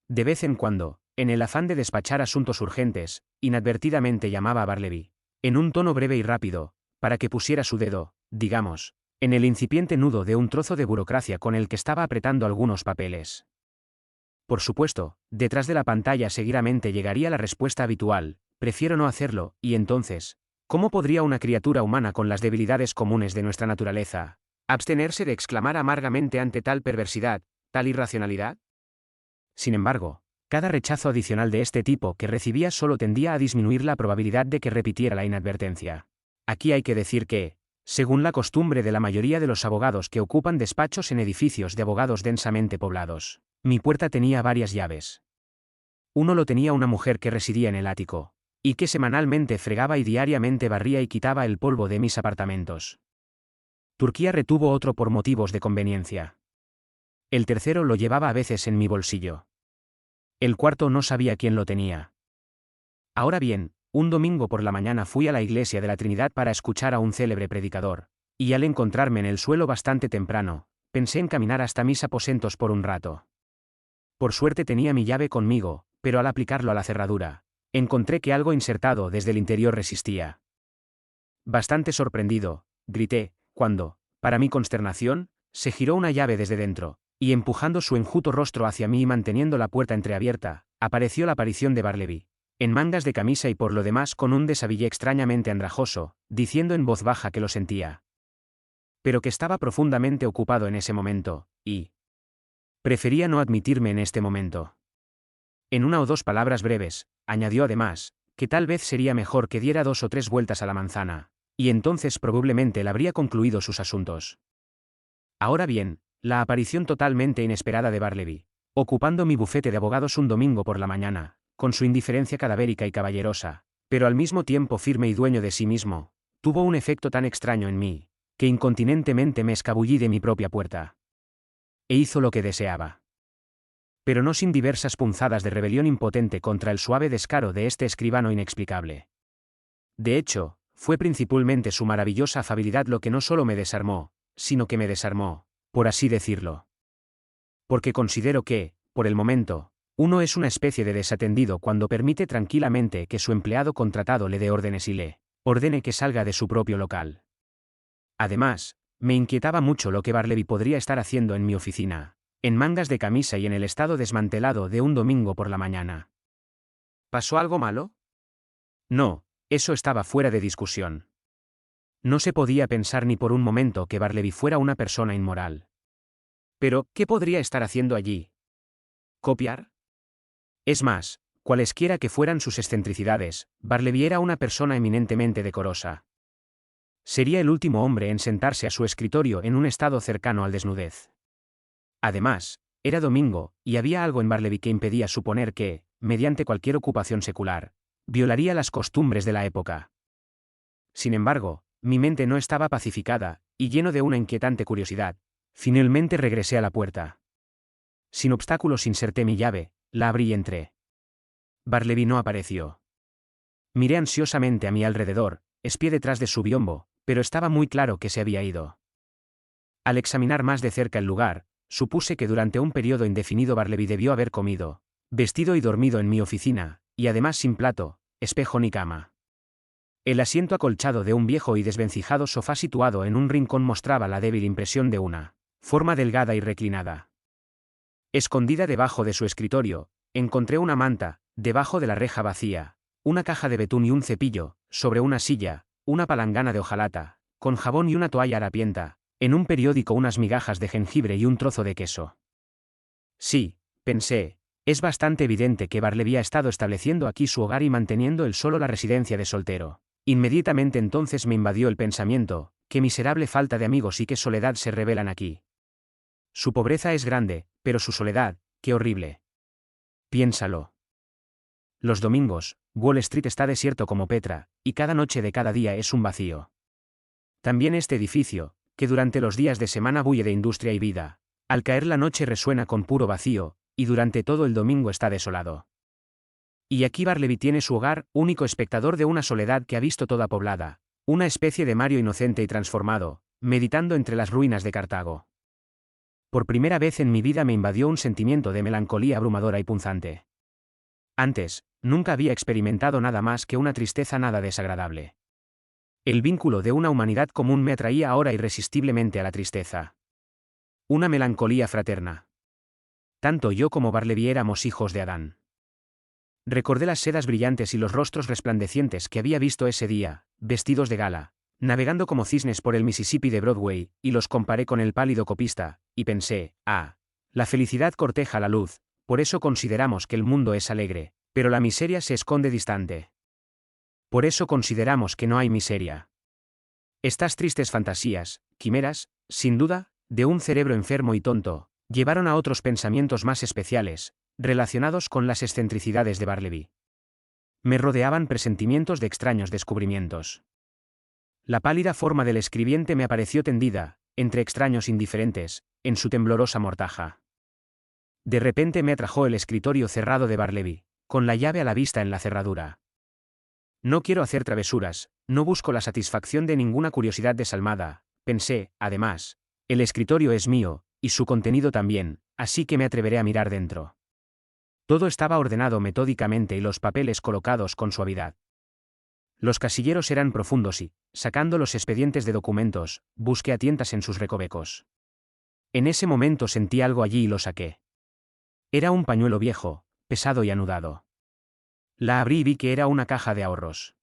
De vez en cuando, en el afán de despachar asuntos urgentes, inadvertidamente llamaba a Barleby, en un tono breve y rápido, para que pusiera su dedo, digamos, en el incipiente nudo de un trozo de burocracia con el que estaba apretando algunos papeles. Por supuesto, detrás de la pantalla seguramente llegaría la respuesta habitual: prefiero no hacerlo, y entonces, ¿cómo podría una criatura humana con las debilidades comunes de nuestra naturaleza abstenerse de exclamar amargamente ante tal perversidad, tal irracionalidad? Sin embargo, cada rechazo adicional de este tipo que recibía solo tendía a disminuir la probabilidad de que repitiera la inadvertencia. Aquí hay que decir que, según la costumbre de la mayoría de los abogados que ocupan despachos en edificios de abogados densamente poblados, mi puerta tenía varias llaves. Uno lo tenía una mujer que residía en el ático, y que semanalmente fregaba y diariamente barría y quitaba el polvo de mis apartamentos. Turquía retuvo otro por motivos de conveniencia. El tercero lo llevaba a veces en mi bolsillo. El cuarto no sabía quién lo tenía. Ahora bien, un domingo por la mañana fui a la iglesia de la Trinidad para escuchar a un célebre predicador, y al encontrarme en el suelo bastante temprano, pensé en caminar hasta mis aposentos por un rato. Por suerte tenía mi llave conmigo, pero al aplicarlo a la cerradura, encontré que algo insertado desde el interior resistía. Bastante sorprendido, grité, cuando, para mi consternación, se giró una llave desde dentro, y empujando su enjuto rostro hacia mí y manteniendo la puerta entreabierta, apareció la aparición de Barleby, en mangas de camisa y por lo demás con un desabillé extrañamente andrajoso, diciendo en voz baja que lo sentía, pero que estaba profundamente ocupado en ese momento, y prefería no admitirme en este momento. En una o dos palabras breves, añadió además, que tal vez sería mejor que diera 2 o 3 vueltas a la manzana, y entonces probablemente él habría concluido sus asuntos. Ahora bien, la aparición totalmente inesperada de Barleby, ocupando mi bufete de abogados un domingo por la mañana, con su indiferencia cadavérica y caballerosa, pero al mismo tiempo firme y dueño de sí mismo, tuvo un efecto tan extraño en mí, que incontinentemente me escabullí de mi propia puerta. E hizo lo que deseaba. Pero no sin diversas punzadas de rebelión impotente contra el suave descaro de este escribano inexplicable. De hecho, fue principalmente su maravillosa afabilidad lo que no solo me desarmó, sino que me desarmó, por así decirlo. Porque considero que, por el momento, uno es una especie de desatendido cuando permite tranquilamente que su empleado contratado le dé órdenes y le ordene que salga de su propio local. Además, me inquietaba mucho lo que Barleby podría estar haciendo en mi oficina, en mangas de camisa y en el estado desmantelado de un domingo por la mañana. ¿Pasó algo malo? No, eso estaba fuera de discusión. No se podía pensar ni por un momento que Barleby fuera una persona inmoral. Pero, ¿qué podría estar haciendo allí? ¿Copiar? Es más, cualesquiera que fueran sus excentricidades, Barleby era una persona eminentemente decorosa. Sería el último hombre en sentarse a su escritorio en un estado cercano al desnudez. Además, era domingo, y había algo en Barleby que impedía suponer que, mediante cualquier ocupación secular, violaría las costumbres de la época. Sin embargo, mi mente no estaba pacificada, y lleno de una inquietante curiosidad, finalmente regresé a la puerta. Sin obstáculos inserté mi llave, la abrí y entré. Barleby no apareció. Miré ansiosamente a mi alrededor, espié detrás de su biombo, pero estaba muy claro que se había ido. Al examinar más de cerca el lugar, supuse que durante un periodo indefinido Barleby debió haber comido, vestido y dormido en mi oficina, y además sin plato, espejo ni cama. El asiento acolchado de un viejo y desvencijado sofá situado en un rincón mostraba la débil impresión de una forma delgada y reclinada. Escondida debajo de su escritorio, encontré una manta, debajo de la reja vacía, una caja de betún y un cepillo, sobre una silla, una palangana de hojalata, con jabón y una toalla harapienta, en un periódico unas migajas de jengibre y un trozo de queso. Sí, pensé, es bastante evidente que Barleby ha estado estableciendo aquí su hogar y manteniendo él solo la residencia de soltero. Inmediatamente entonces me invadió el pensamiento, qué miserable falta de amigos y qué soledad se revelan aquí. Su pobreza es grande, pero su soledad, qué horrible. Piénsalo. Los domingos, Wall Street está desierto como Petra, y cada noche de cada día es un vacío. También este edificio, que durante los días de semana bulle de industria y vida, al caer la noche resuena con puro vacío, y durante todo el domingo está desolado. Y aquí Barleby tiene su hogar, único espectador de una soledad que ha visto toda poblada, una especie de Mario inocente y transformado, meditando entre las ruinas de Cartago. Por primera vez en mi vida me invadió un sentimiento de melancolía abrumadora y punzante. Antes, nunca había experimentado nada más que una tristeza nada desagradable. El vínculo de una humanidad común me atraía ahora irresistiblemente a la tristeza. Una melancolía fraterna. Tanto yo como Barleby éramos hijos de Adán. Recordé las sedas brillantes y los rostros resplandecientes que había visto ese día, vestidos de gala, navegando como cisnes por el Mississippi de Broadway, y los comparé con el pálido copista, y pensé, la felicidad corteja la luz, por eso consideramos que el mundo es alegre, pero la miseria se esconde distante. Por eso consideramos que no hay miseria. Estas tristes fantasías, quimeras, sin duda, de un cerebro enfermo y tonto, llevaron a otros pensamientos más especiales, relacionados con las excentricidades de Barleby. Me rodeaban presentimientos de extraños descubrimientos. La pálida forma del escribiente me apareció tendida, entre extraños indiferentes, en su temblorosa mortaja. De repente me atrajo el escritorio cerrado de Barleby, con la llave a la vista en la cerradura. No quiero hacer travesuras, no busco la satisfacción de ninguna curiosidad desalmada, pensé, además, el escritorio es mío, y su contenido también, así que me atreveré a mirar dentro. Todo estaba ordenado metódicamente y los papeles colocados con suavidad. Los casilleros eran profundos y, sacando los expedientes de documentos, busqué a tientas en sus recovecos. En ese momento sentí algo allí y lo saqué. Era un pañuelo viejo, pesado y anudado. La abrí y vi que era una caja de ahorros.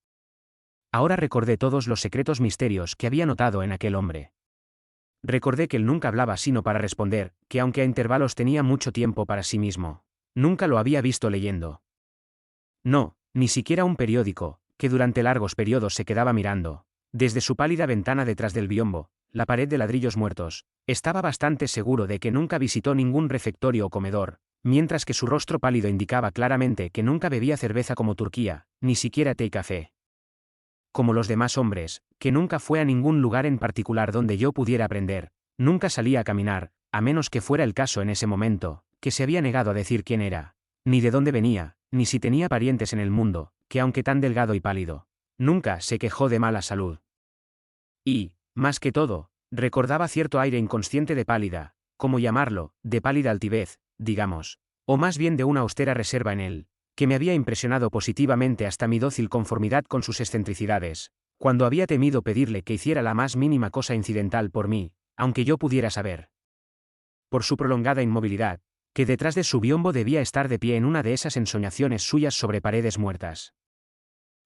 Ahora recordé todos los secretos misterios que había notado en aquel hombre. Recordé que él nunca hablaba sino para responder, que aunque a intervalos tenía mucho tiempo para sí mismo, nunca lo había visto leyendo. No, ni siquiera un periódico, que durante largos periodos se quedaba mirando, desde su pálida ventana detrás del biombo, la pared de ladrillos muertos. Estaba bastante seguro de que nunca visitó ningún refectorio o comedor, mientras que su rostro pálido indicaba claramente que nunca bebía cerveza como Turquía, ni siquiera té y café. Como los demás hombres, que nunca fue a ningún lugar en particular donde yo pudiera aprender, nunca salía a caminar, a menos que fuera el caso en ese momento, que se había negado a decir quién era, ni de dónde venía, ni si tenía parientes en el mundo, que aunque tan delgado y pálido, nunca se quejó de mala salud. Y, más que todo, recordaba cierto aire inconsciente de pálida, ¿cómo llamarlo?, de pálida altivez, digamos, o más bien de una austera reserva en él, que me había impresionado positivamente hasta mi dócil conformidad con sus excentricidades, cuando había temido pedirle que hiciera la más mínima cosa incidental por mí, aunque yo pudiera saber. Por su prolongada inmovilidad, que detrás de su biombo debía estar de pie en una de esas ensoñaciones suyas sobre paredes muertas.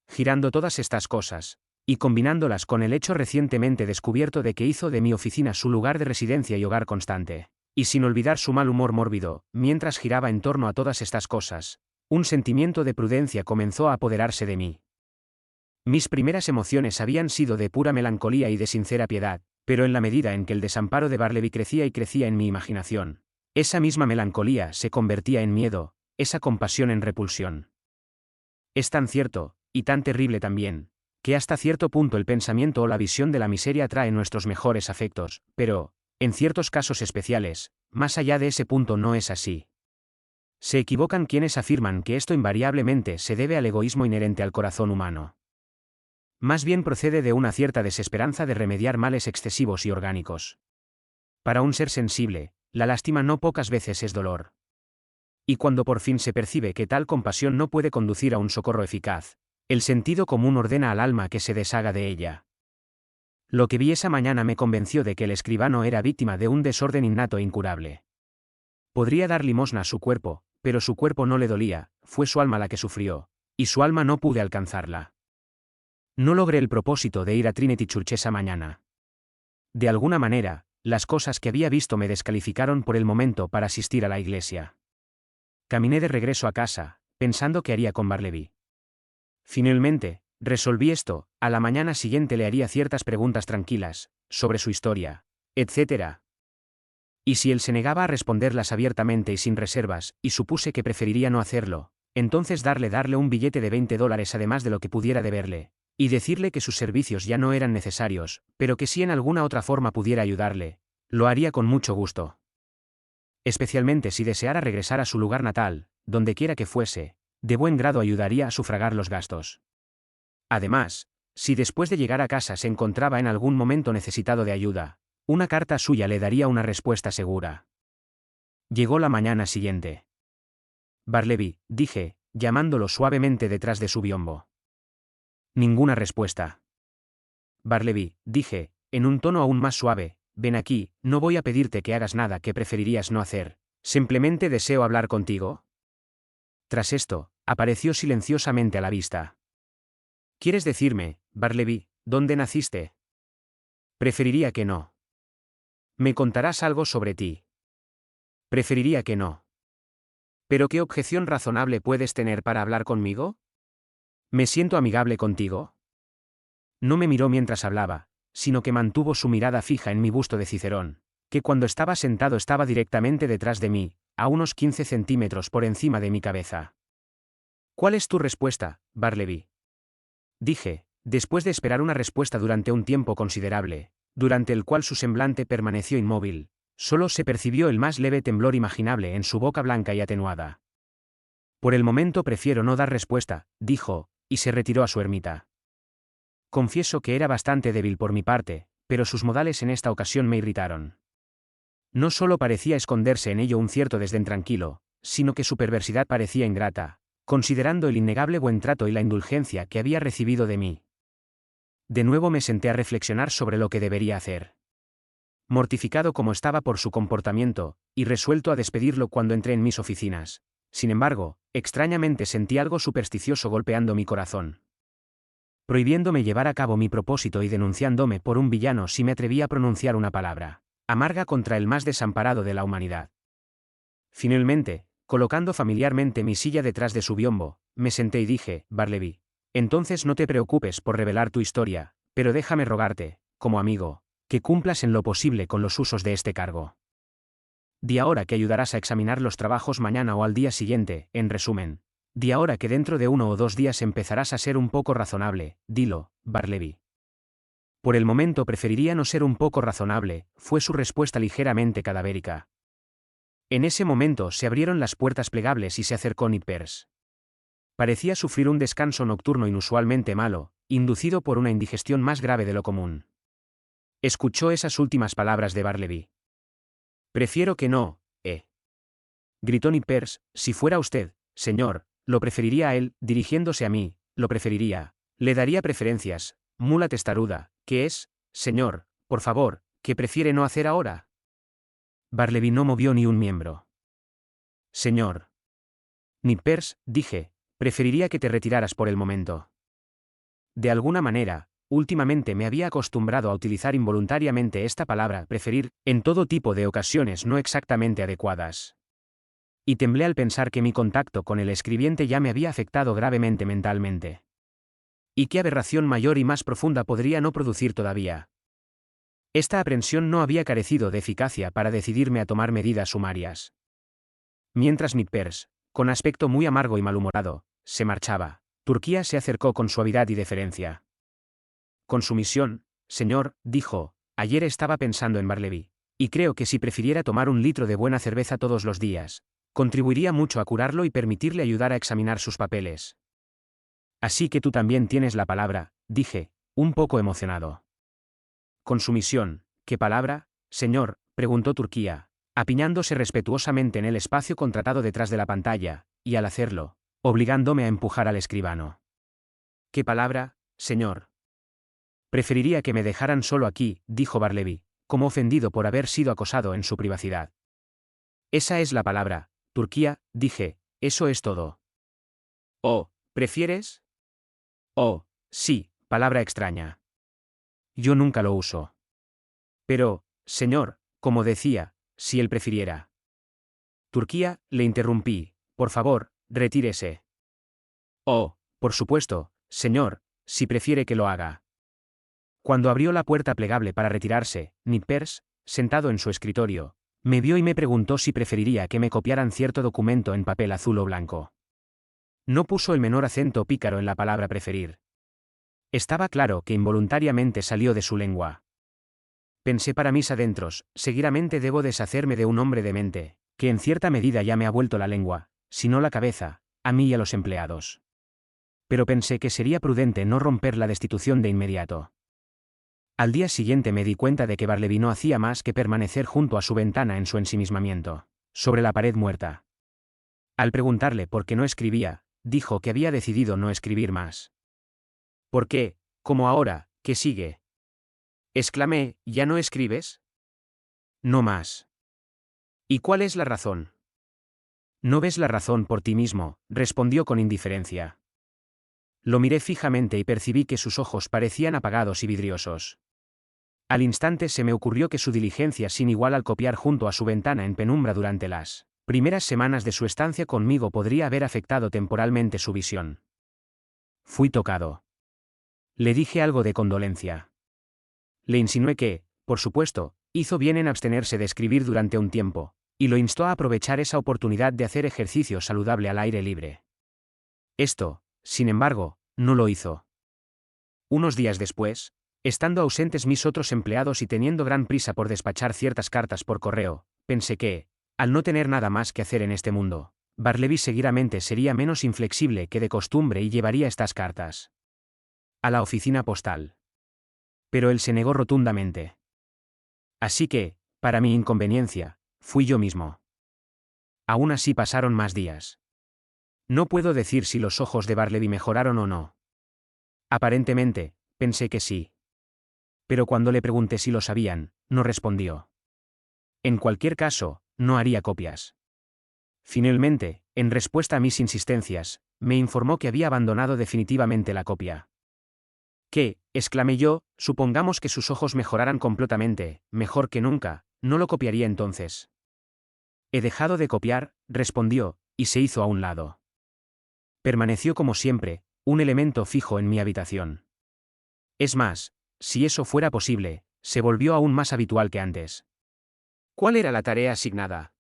Girando todas estas cosas, y combinándolas con el hecho recientemente descubierto de que hizo de mi oficina su lugar de residencia y hogar constante, y sin olvidar su mal humor mórbido, mientras giraba en torno a todas estas cosas, un sentimiento de prudencia comenzó a apoderarse de mí. Mis primeras emociones habían sido de pura melancolía y de sincera piedad, pero en la medida en que el desamparo de Barleby crecía y crecía en mi imaginación, esa misma melancolía se convertía en miedo, esa compasión en repulsión. Es tan cierto, y tan terrible también, que hasta cierto punto el pensamiento o la visión de la miseria atrae nuestros mejores afectos, pero, en ciertos casos especiales, más allá de ese punto no es así. Se equivocan quienes afirman que esto invariablemente se debe al egoísmo inherente al corazón humano. Más bien procede de una cierta desesperanza de remediar males excesivos y orgánicos. Para un ser sensible, la lástima no pocas veces es dolor. Y cuando por fin se percibe que tal compasión no puede conducir a un socorro eficaz, el sentido común ordena al alma que se deshaga de ella. Lo que vi esa mañana me convenció de que el escribano era víctima de un desorden innato e incurable. Podría dar limosna a su cuerpo, pero su cuerpo no le dolía, fue su alma la que sufrió, y su alma no pude alcanzarla. No logré el propósito de ir a Trinity Church esa mañana. De alguna manera, las cosas que había visto me descalificaron por el momento para asistir a la iglesia. Caminé de regreso a casa, pensando qué haría con Barleby. Finalmente, resolví esto: a la mañana siguiente le haría ciertas preguntas tranquilas, sobre su historia, etc. Y si él se negaba a responderlas abiertamente y sin reservas, y supuse que preferiría no hacerlo, entonces darle un billete de $20 además de lo que pudiera deberle, y decirle que sus servicios ya no eran necesarios, pero que si en alguna otra forma pudiera ayudarle, lo haría con mucho gusto. Especialmente si deseara regresar a su lugar natal, donde quiera que fuese, de buen grado ayudaría a sufragar los gastos. Además, si después de llegar a casa se encontraba en algún momento necesitado de ayuda, una carta suya le daría una respuesta segura. Llegó la mañana siguiente. Barleby, dije, llamándolo suavemente detrás de su biombo. Ninguna respuesta. Bartleby, dije, en un tono aún más suave, ven aquí, no voy a pedirte que hagas nada que preferirías no hacer, simplemente deseo hablar contigo. Tras esto, apareció silenciosamente a la vista. ¿Quieres decirme, Bartleby, dónde naciste? Preferiría que no. ¿Me contarás algo sobre ti? Preferiría que no. ¿Pero qué objeción razonable puedes tener para hablar conmigo? ¿Me siento amigable contigo? No me miró mientras hablaba, sino que mantuvo su mirada fija en mi busto de Cicerón, que cuando estaba sentado estaba directamente detrás de mí, a unos 15 centímetros por encima de mi cabeza. ¿Cuál es tu respuesta, Bartleby? Dije, después de esperar una respuesta durante un tiempo considerable, durante el cual su semblante permaneció inmóvil, solo se percibió el más leve temblor imaginable en su boca blanca y atenuada. Por el momento prefiero no dar respuesta, dijo, y se retiró a su ermita. Confieso que era bastante débil por mi parte, pero sus modales en esta ocasión me irritaron. No solo parecía esconderse en ello un cierto desdén tranquilo, sino que su perversidad parecía ingrata, considerando el innegable buen trato y la indulgencia que había recibido de mí. De nuevo me senté a reflexionar sobre lo que debería hacer. Mortificado como estaba por su comportamiento, y resuelto a despedirlo cuando entré en mis oficinas, sin embargo, extrañamente sentí algo supersticioso golpeando mi corazón, prohibiéndome llevar a cabo mi propósito y denunciándome por un villano si me atrevía a pronunciar una palabra amarga contra el más desamparado de la humanidad. Finalmente, colocando familiarmente mi silla detrás de su biombo, me senté y dije, Bartleby, entonces no te preocupes por revelar tu historia, pero déjame rogarte, como amigo, que cumplas en lo posible con los usos de este cargo. Di ahora que ayudarás a examinar los trabajos mañana o al día siguiente, en resumen. Di ahora que dentro de 1 o 2 días empezarás a ser un poco razonable, dilo, Bartleby. Por el momento preferiría no ser un poco razonable, fue su respuesta ligeramente cadavérica. En ese momento se abrieron las puertas plegables y se acercó Nippers. Parecía sufrir un descanso nocturno inusualmente malo, inducido por una indigestión más grave de lo común. Escuchó esas últimas palabras de Bartleby. Prefiero que no, gritó Nippers, si fuera usted, señor, lo preferiría a él, dirigiéndose a mí, lo preferiría, le daría preferencias, mula testaruda, ¿qué es, señor, por favor, qué prefiere no hacer ahora? Bartleby no movió ni un miembro. Señor Nippers, dije, preferiría que te retiraras por el momento. De alguna manera, últimamente me había acostumbrado a utilizar involuntariamente esta palabra preferir, en todo tipo de ocasiones no exactamente adecuadas. Y temblé al pensar que mi contacto con el escribiente ya me había afectado gravemente mentalmente. ¿Y qué aberración mayor y más profunda podría no producir todavía? Esta aprensión no había carecido de eficacia para decidirme a tomar medidas sumarias. Mientras Nippers, con aspecto muy amargo y malhumorado, se marchaba, Turquía se acercó con suavidad y deferencia. Con sumisión, señor, dijo, ayer estaba pensando en Bartleby, y creo que si prefiriera tomar 1 litro de buena cerveza todos los días, contribuiría mucho a curarlo y permitirle ayudar a examinar sus papeles. Así que tú también tienes la palabra, dije, un poco emocionado. Con sumisión, ¿qué palabra, señor?, preguntó Turquía, apiñándose respetuosamente en el espacio contratado detrás de la pantalla, y al hacerlo, obligándome a empujar al escribano. ¿Qué palabra, señor? Preferiría que me dejaran solo aquí, dijo Bartleby, como ofendido por haber sido acosado en su privacidad. Esa es la palabra, Turquía, dije, eso es todo. ¿O, prefieres? Oh, sí, palabra extraña. Yo nunca lo uso. Pero, señor, como decía, si él prefiriera. Turquía, le interrumpí, por favor, retírese. Oh, por supuesto, señor, si prefiere que lo haga. Cuando abrió la puerta plegable para retirarse, Nippers, sentado en su escritorio, me vio y me preguntó si preferiría que me copiaran cierto documento en papel azul o blanco. No puso el menor acento pícaro en la palabra preferir. Estaba claro que involuntariamente salió de su lengua. Pensé para mis adentros, seguidamente debo deshacerme de un hombre demente, que en cierta medida ya me ha vuelto la lengua, si no la cabeza, a mí y a los empleados. Pero pensé que sería prudente no romper la destitución de inmediato. Al día siguiente me di cuenta de que Bartleby no hacía más que permanecer junto a su ventana en su ensimismamiento, sobre la pared muerta. Al preguntarle por qué no escribía, dijo que había decidido no escribir más. ¿Por qué? Como ahora, ¿qué sigue? Exclamé, ¿ya no escribes? No más. ¿Y cuál es la razón? No ves la razón por ti mismo, respondió con indiferencia. Lo miré fijamente y percibí que sus ojos parecían apagados y vidriosos. Al instante se me ocurrió que su diligencia sin igual al copiar junto a su ventana en penumbra durante las primeras semanas de su estancia conmigo podría haber afectado temporalmente su visión. Fui tocado. Le dije algo de condolencia. Le insinué que, por supuesto, hizo bien en abstenerse de escribir durante un tiempo, y lo instó a aprovechar esa oportunidad de hacer ejercicio saludable al aire libre. Esto, sin embargo, no lo hizo. Unos días después, estando ausentes mis otros empleados y teniendo gran prisa por despachar ciertas cartas por correo, pensé que, al no tener nada más que hacer en este mundo, Barleby seguramente sería menos inflexible que de costumbre y llevaría estas cartas a la oficina postal. Pero él se negó rotundamente. Así que, para mi inconveniencia, fui yo mismo. Aún así pasaron más días. No puedo decir si los ojos de Barleby mejoraron o no. Aparentemente, pensé que sí. Pero cuando le pregunté si lo sabían, no respondió. En cualquier caso, no haría copias. Finalmente, en respuesta a mis insistencias, me informó que había abandonado definitivamente la copia. ¿Qué? Exclamé yo, supongamos que sus ojos mejoraran completamente, mejor que nunca, no lo copiaría entonces. He dejado de copiar, respondió, y se hizo a un lado. Permaneció como siempre, un elemento fijo en mi habitación. Es más, si eso fuera posible, se volvió aún más habitual que antes. ¿Cuál era la tarea asignada?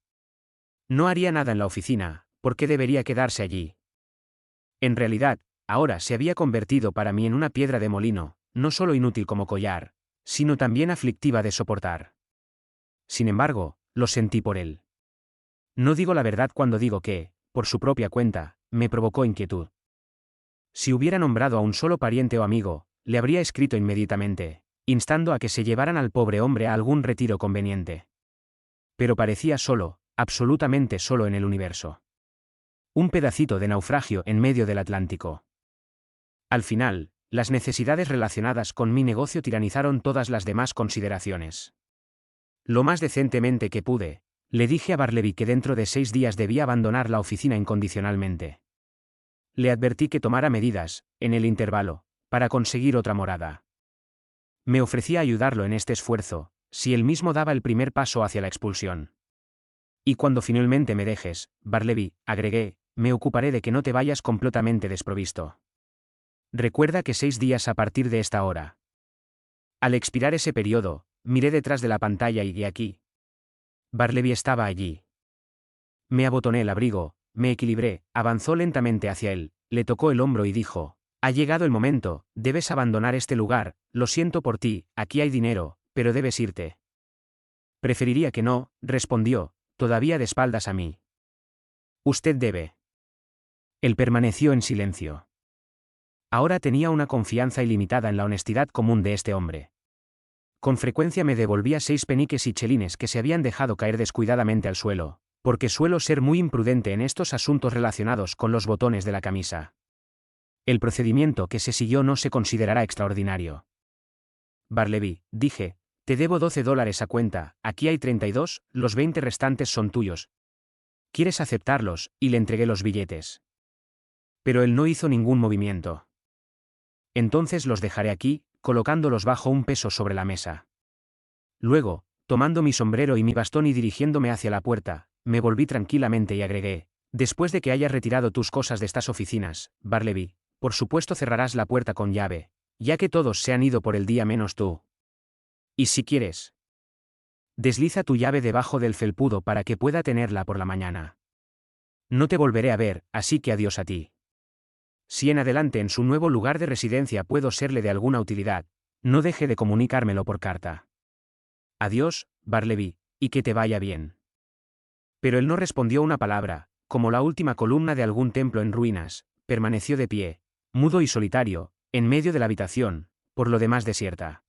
No haría nada en la oficina, ¿por qué debería quedarse allí? En realidad, ahora se había convertido para mí en una piedra de molino, no solo inútil como collar, sino también aflictiva de soportar. Sin embargo, lo sentí por él. No digo la verdad cuando digo que, por su propia cuenta, me provocó inquietud. Si hubiera nombrado a un solo pariente o amigo, le habría escrito inmediatamente, instando a que se llevaran al pobre hombre a algún retiro conveniente. Pero parecía solo, absolutamente solo en el universo. Un pedacito de naufragio en medio del Atlántico. Al final, las necesidades relacionadas con mi negocio tiranizaron todas las demás consideraciones. Lo más decentemente que pude, le dije a Barleby que dentro de 6 días debía abandonar la oficina incondicionalmente. Le advertí que tomara medidas, en el intervalo, para conseguir otra morada. Me ofrecía ayudarlo en este esfuerzo, si él mismo daba el primer paso hacia la expulsión. Y cuando finalmente me dejes, Barleby, agregué, me ocuparé de que no te vayas completamente desprovisto. Recuerda que 6 días a partir de esta hora. Al expirar ese periodo, miré detrás de la pantalla y aquí. Barleby estaba allí. Me abotoné el abrigo, me equilibré, avanzó lentamente hacia él, le tocó el hombro y dijo, ha llegado el momento, debes abandonar este lugar, lo siento por ti, aquí hay dinero, pero debes irte. Preferiría que no, respondió, todavía de espaldas a mí. Usted debe. Él permaneció en silencio. Ahora tenía una confianza ilimitada en la honestidad común de este hombre. Con frecuencia me devolvía 6 peniques y chelines que se habían dejado caer descuidadamente al suelo, porque suelo ser muy imprudente en estos asuntos relacionados con los botones de la camisa. El procedimiento que se siguió no se considerará extraordinario. Barleby, dije, te debo $12 a cuenta, aquí hay 32, los 20 restantes son tuyos. ¿Quieres aceptarlos? Y le entregué los billetes. Pero él no hizo ningún movimiento. Entonces los dejaré aquí, colocándolos bajo un peso sobre la mesa. Luego, tomando mi sombrero y mi bastón y dirigiéndome hacia la puerta, me volví tranquilamente y agregué, después de que hayas retirado tus cosas de estas oficinas, Barleby, por supuesto cerrarás la puerta con llave, ya que todos se han ido por el día menos tú. Y si quieres, desliza tu llave debajo del felpudo para que pueda tenerla por la mañana. No te volveré a ver, así que adiós a ti. Si en adelante en su nuevo lugar de residencia puedo serle de alguna utilidad, no deje de comunicármelo por carta. Adiós, Barleby, y que te vaya bien. Pero él no respondió una palabra, como la última columna de algún templo en ruinas, permaneció de pie, mudo y solitario, en medio de la habitación, por lo demás desierta.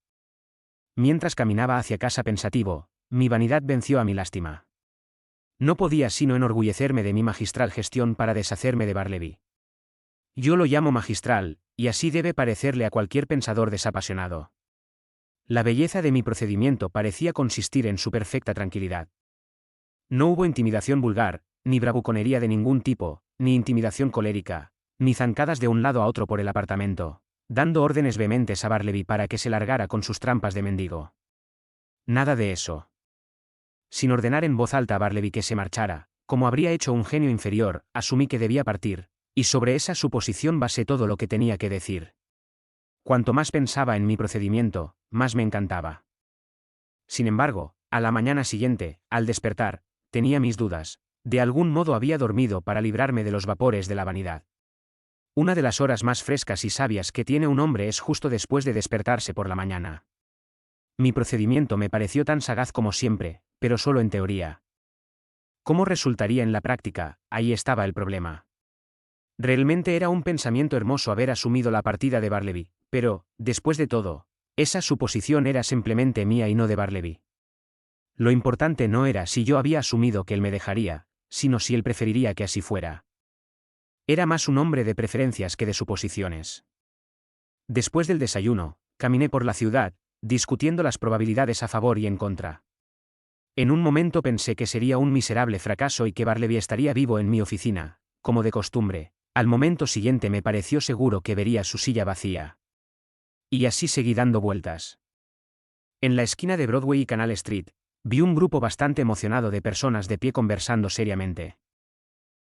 Mientras caminaba hacia casa pensativo, mi vanidad venció a mi lástima. No podía sino enorgullecerme de mi magistral gestión para deshacerme de Barleby. Yo lo llamo magistral, y así debe parecerle a cualquier pensador desapasionado. La belleza de mi procedimiento parecía consistir en su perfecta tranquilidad. No hubo intimidación vulgar, ni bravuconería de ningún tipo, ni intimidación colérica, ni zancadas de un lado a otro por el apartamento, dando órdenes vehementes a Bartleby para que se largara con sus trampas de mendigo. Nada de eso. Sin ordenar en voz alta a Bartleby que se marchara, como habría hecho un genio inferior, asumí que debía partir, y sobre esa suposición basé todo lo que tenía que decir. Cuanto más pensaba en mi procedimiento, más me encantaba. Sin embargo, a la mañana siguiente, al despertar, tenía mis dudas. De algún modo había dormido para librarme de los vapores de la vanidad. Una de las horas más frescas y sabias que tiene un hombre es justo después de despertarse por la mañana. Mi procedimiento me pareció tan sagaz como siempre, pero solo en teoría. ¿Cómo resultaría en la práctica? Ahí estaba el problema. Realmente era un pensamiento hermoso haber asumido la partida de Bartleby, pero, después de todo, esa suposición era simplemente mía y no de Bartleby. Lo importante no era si yo había asumido que él me dejaría, sino si él preferiría que así fuera. Era más un hombre de preferencias que de suposiciones. Después del desayuno, caminé por la ciudad, discutiendo las probabilidades a favor y en contra. En un momento pensé que sería un miserable fracaso y que Bartleby estaría vivo en mi oficina, como de costumbre. Al momento siguiente me pareció seguro que vería su silla vacía. Y así seguí dando vueltas. En la esquina de Broadway y Canal Street, vi un grupo bastante emocionado de personas de pie conversando seriamente.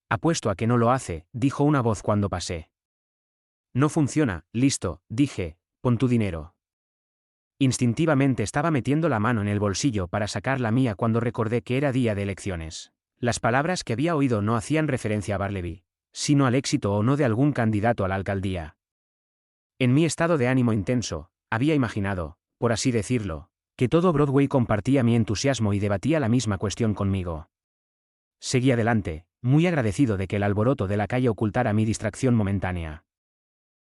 «Apuesto a que no lo hace», dijo una voz cuando pasé. «No funciona, listo», dije, «pon tu dinero». Instintivamente estaba metiendo la mano en el bolsillo para sacar la mía cuando recordé que era día de elecciones. Las palabras que había oído no hacían referencia a Bartleby, sino al éxito o no de algún candidato a la alcaldía. En mi estado de ánimo intenso, había imaginado, por así decirlo, que todo Broadway compartía mi entusiasmo y debatía la misma cuestión conmigo. Seguí adelante, muy agradecido de que el alboroto de la calle ocultara mi distracción momentánea.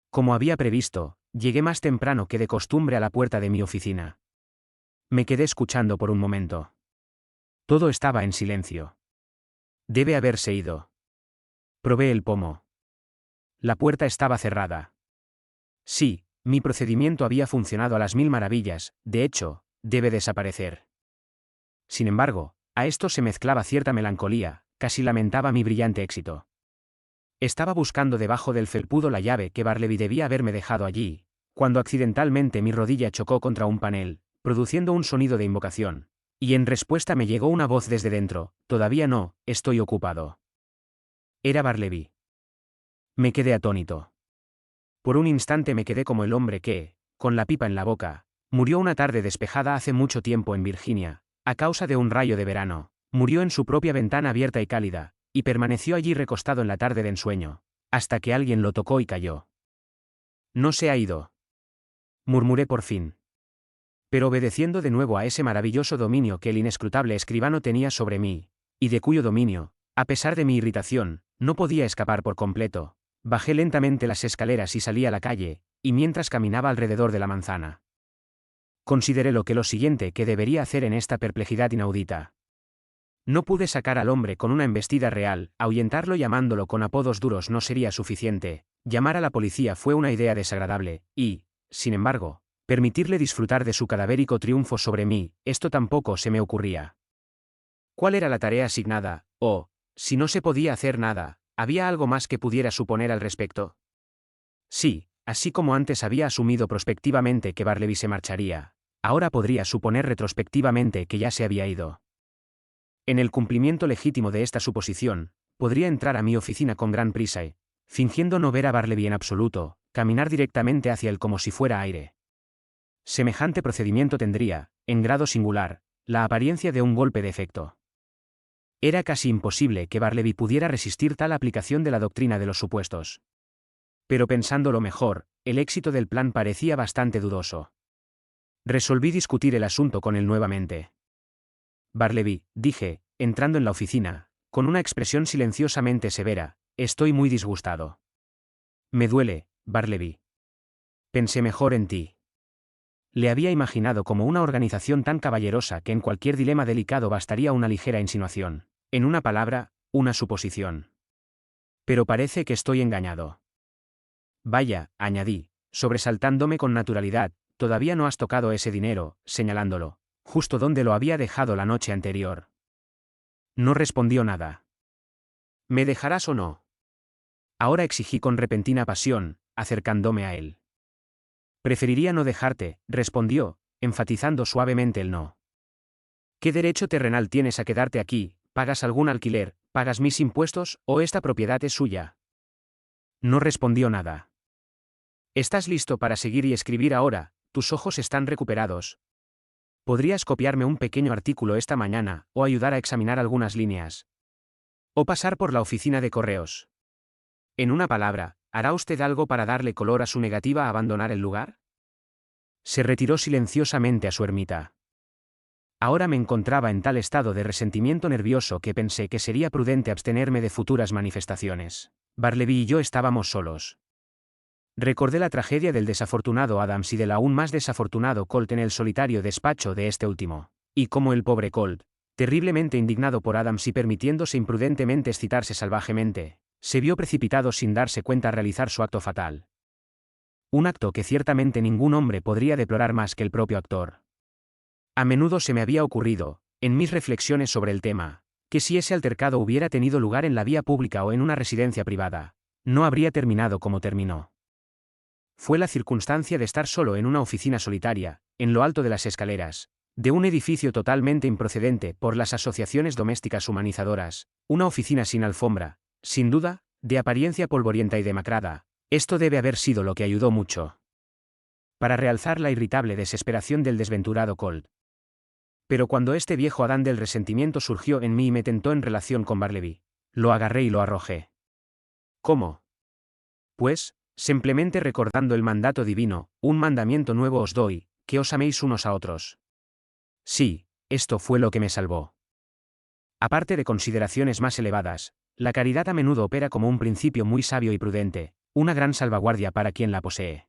Como había previsto, llegué más temprano que de costumbre a la puerta de mi oficina. Me quedé escuchando por un momento. Todo estaba en silencio. Debe haberse ido. Probé el pomo. La puerta estaba cerrada. Sí, mi procedimiento había funcionado a las mil maravillas, de hecho, debe desaparecer. Sin embargo, a esto se mezclaba cierta melancolía, casi lamentaba mi brillante éxito. Estaba buscando debajo del felpudo la llave que Bartleby debía haberme dejado allí, cuando accidentalmente mi rodilla chocó contra un panel, produciendo un sonido de invocación, y en respuesta me llegó una voz desde dentro: «Todavía no, estoy ocupado». Era Bartleby. Me quedé atónito. Por un instante me quedé como el hombre que, con la pipa en la boca, murió una tarde despejada hace mucho tiempo en Virginia, a causa de un rayo de verano, murió en su propia ventana abierta y cálida, y permaneció allí recostado en la tarde de ensueño, hasta que alguien lo tocó y cayó. «No se ha ido», murmuré por fin. Pero obedeciendo de nuevo a ese maravilloso dominio que el inescrutable escribano tenía sobre mí, y de cuyo dominio, a pesar de mi irritación, no podía escapar por completo, bajé lentamente las escaleras y salí a la calle, y mientras caminaba alrededor de la manzana, consideré lo siguiente que debería hacer en esta perplejidad inaudita. No pude sacar al hombre con una embestida real, ahuyentarlo llamándolo con apodos duros no sería suficiente, llamar a la policía fue una idea desagradable, y, sin embargo, permitirle disfrutar de su cadavérico triunfo sobre mí, esto tampoco se me ocurría. ¿Cuál era la tarea asignada? O, si no se podía hacer nada, ¿había algo más que pudiera suponer al respecto? Sí, así como antes había asumido prospectivamente que Bartleby se marcharía, ahora podría suponer retrospectivamente que ya se había ido. En el cumplimiento legítimo de esta suposición, podría entrar a mi oficina con gran prisa y, fingiendo no ver a Bartleby en absoluto, caminar directamente hacia él como si fuera aire. Semejante procedimiento tendría, en grado singular, la apariencia de un golpe de efecto. Era casi imposible que Bartleby pudiera resistir tal aplicación de la doctrina de los supuestos. Pero pensándolo mejor, el éxito del plan parecía bastante dudoso. Resolví discutir el asunto con él nuevamente. «Bartleby», dije, entrando en la oficina, con una expresión silenciosamente severa, «estoy muy disgustado». «Me duele, Bartleby. Pensé mejor en ti». Le había imaginado como una organización tan caballerosa que en cualquier dilema delicado bastaría una ligera insinuación, en una palabra, una suposición. Pero parece que estoy engañado. «Vaya», añadí, sobresaltándome con naturalidad, todavía no has tocado ese dinero, señalándolo, justo donde lo había dejado la noche anterior. No respondió nada. ¿Me dejarás o no? Ahora exigí con repentina pasión, acercándome a él. Preferiría no dejarte, respondió, enfatizando suavemente el no. ¿Qué derecho terrenal tienes a quedarte aquí? ¿Pagas algún alquiler? ¿Pagas mis impuestos? ¿O esta propiedad es suya? No respondió nada. ¿Estás listo para seguir y escribir ahora? Tus ojos están recuperados. ¿Podrías copiarme un pequeño artículo esta mañana, o ayudar a examinar algunas líneas? ¿O pasar por la oficina de correos? En una palabra, ¿hará usted algo para darle color a su negativa a abandonar el lugar? Se retiró silenciosamente a su ermita. Ahora me encontraba en tal estado de resentimiento nervioso que pensé que sería prudente abstenerme de futuras manifestaciones. Bartleby y yo estábamos solos. Recordé la tragedia del desafortunado Adams y del aún más desafortunado Colt en el solitario despacho de este último. Y cómo el pobre Colt, terriblemente indignado por Adams y permitiéndose imprudentemente excitarse salvajemente, se vio precipitado sin darse cuenta a realizar su acto fatal. Un acto que ciertamente ningún hombre podría deplorar más que el propio actor. A menudo se me había ocurrido, en mis reflexiones sobre el tema, que si ese altercado hubiera tenido lugar en la vía pública o en una residencia privada, no habría terminado como terminó. Fue la circunstancia de estar solo en una oficina solitaria, en lo alto de las escaleras, de un edificio totalmente improcedente por las asociaciones domésticas humanizadoras, una oficina sin alfombra, sin duda, de apariencia polvorienta y demacrada. Esto debe haber sido lo que ayudó mucho para realzar la irritable desesperación del desventurado Colt. Pero cuando este viejo Adán del resentimiento surgió en mí y me tentó en relación con Bartleby, lo agarré y lo arrojé. ¿Cómo? Pues, simplemente recordando el mandato divino, un mandamiento nuevo os doy, que os améis unos a otros. Sí, esto fue lo que me salvó. Aparte de consideraciones más elevadas, la caridad a menudo opera como un principio muy sabio y prudente, una gran salvaguardia para quien la posee.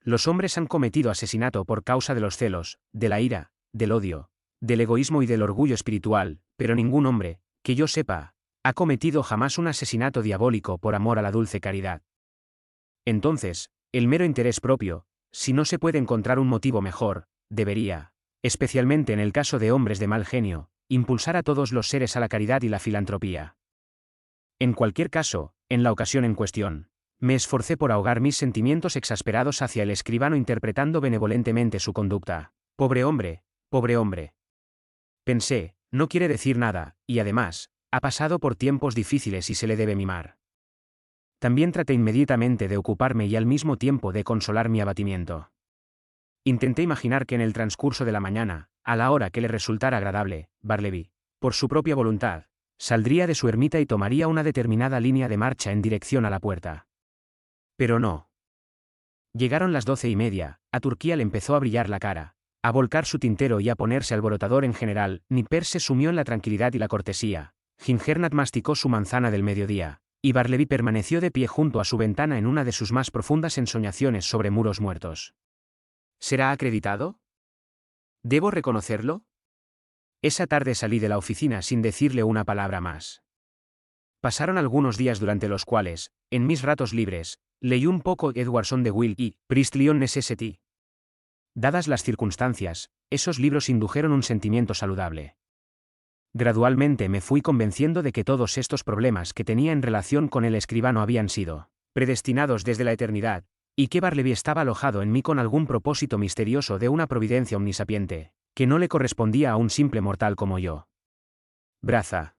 Los hombres han cometido asesinato por causa de los celos, de la ira, del odio, del egoísmo y del orgullo espiritual, pero ningún hombre, que yo sepa, ha cometido jamás un asesinato diabólico por amor a la dulce caridad. Entonces, el mero interés propio, si no se puede encontrar un motivo mejor, debería, especialmente en el caso de hombres de mal genio, impulsar a todos los seres a la caridad y la filantropía. En cualquier caso, en la ocasión en cuestión, me esforcé por ahogar mis sentimientos exasperados hacia el escribano interpretando benevolentemente su conducta. Pobre hombre, pobre hombre. Pensé, no quiere decir nada, y además, ha pasado por tiempos difíciles y se le debe mimar. También traté inmediatamente de ocuparme y al mismo tiempo de consolar mi abatimiento. Intenté imaginar que en el transcurso de la mañana, a la hora que le resultara agradable, Bartleby, por su propia voluntad, saldría de su ermita y tomaría una determinada línea de marcha en dirección a la puerta. Pero no. Llegaron las 12:30, a Turquía le empezó a brillar la cara, a volcar su tintero y a ponerse alborotador en general. Nipper se sumió en la tranquilidad y la cortesía, Gingernat masticó su manzana del mediodía, y Bartleby permaneció de pie junto a su ventana en una de sus más profundas ensoñaciones sobre muros muertos. ¿Será acreditado? ¿Debo reconocerlo? Esa tarde salí de la oficina sin decirle una palabra más. Pasaron algunos días durante los cuales, en mis ratos libres, leí un poco Edwardson de Will y Priestlion Necessity. Dadas las circunstancias, esos libros indujeron un sentimiento saludable. Gradualmente me fui convenciendo de que todos estos problemas que tenía en relación con el escribano habían sido predestinados desde la eternidad, y que Bartleby estaba alojado en mí con algún propósito misterioso de una providencia omnisapiente, que no le correspondía a un simple mortal como yo. Braza.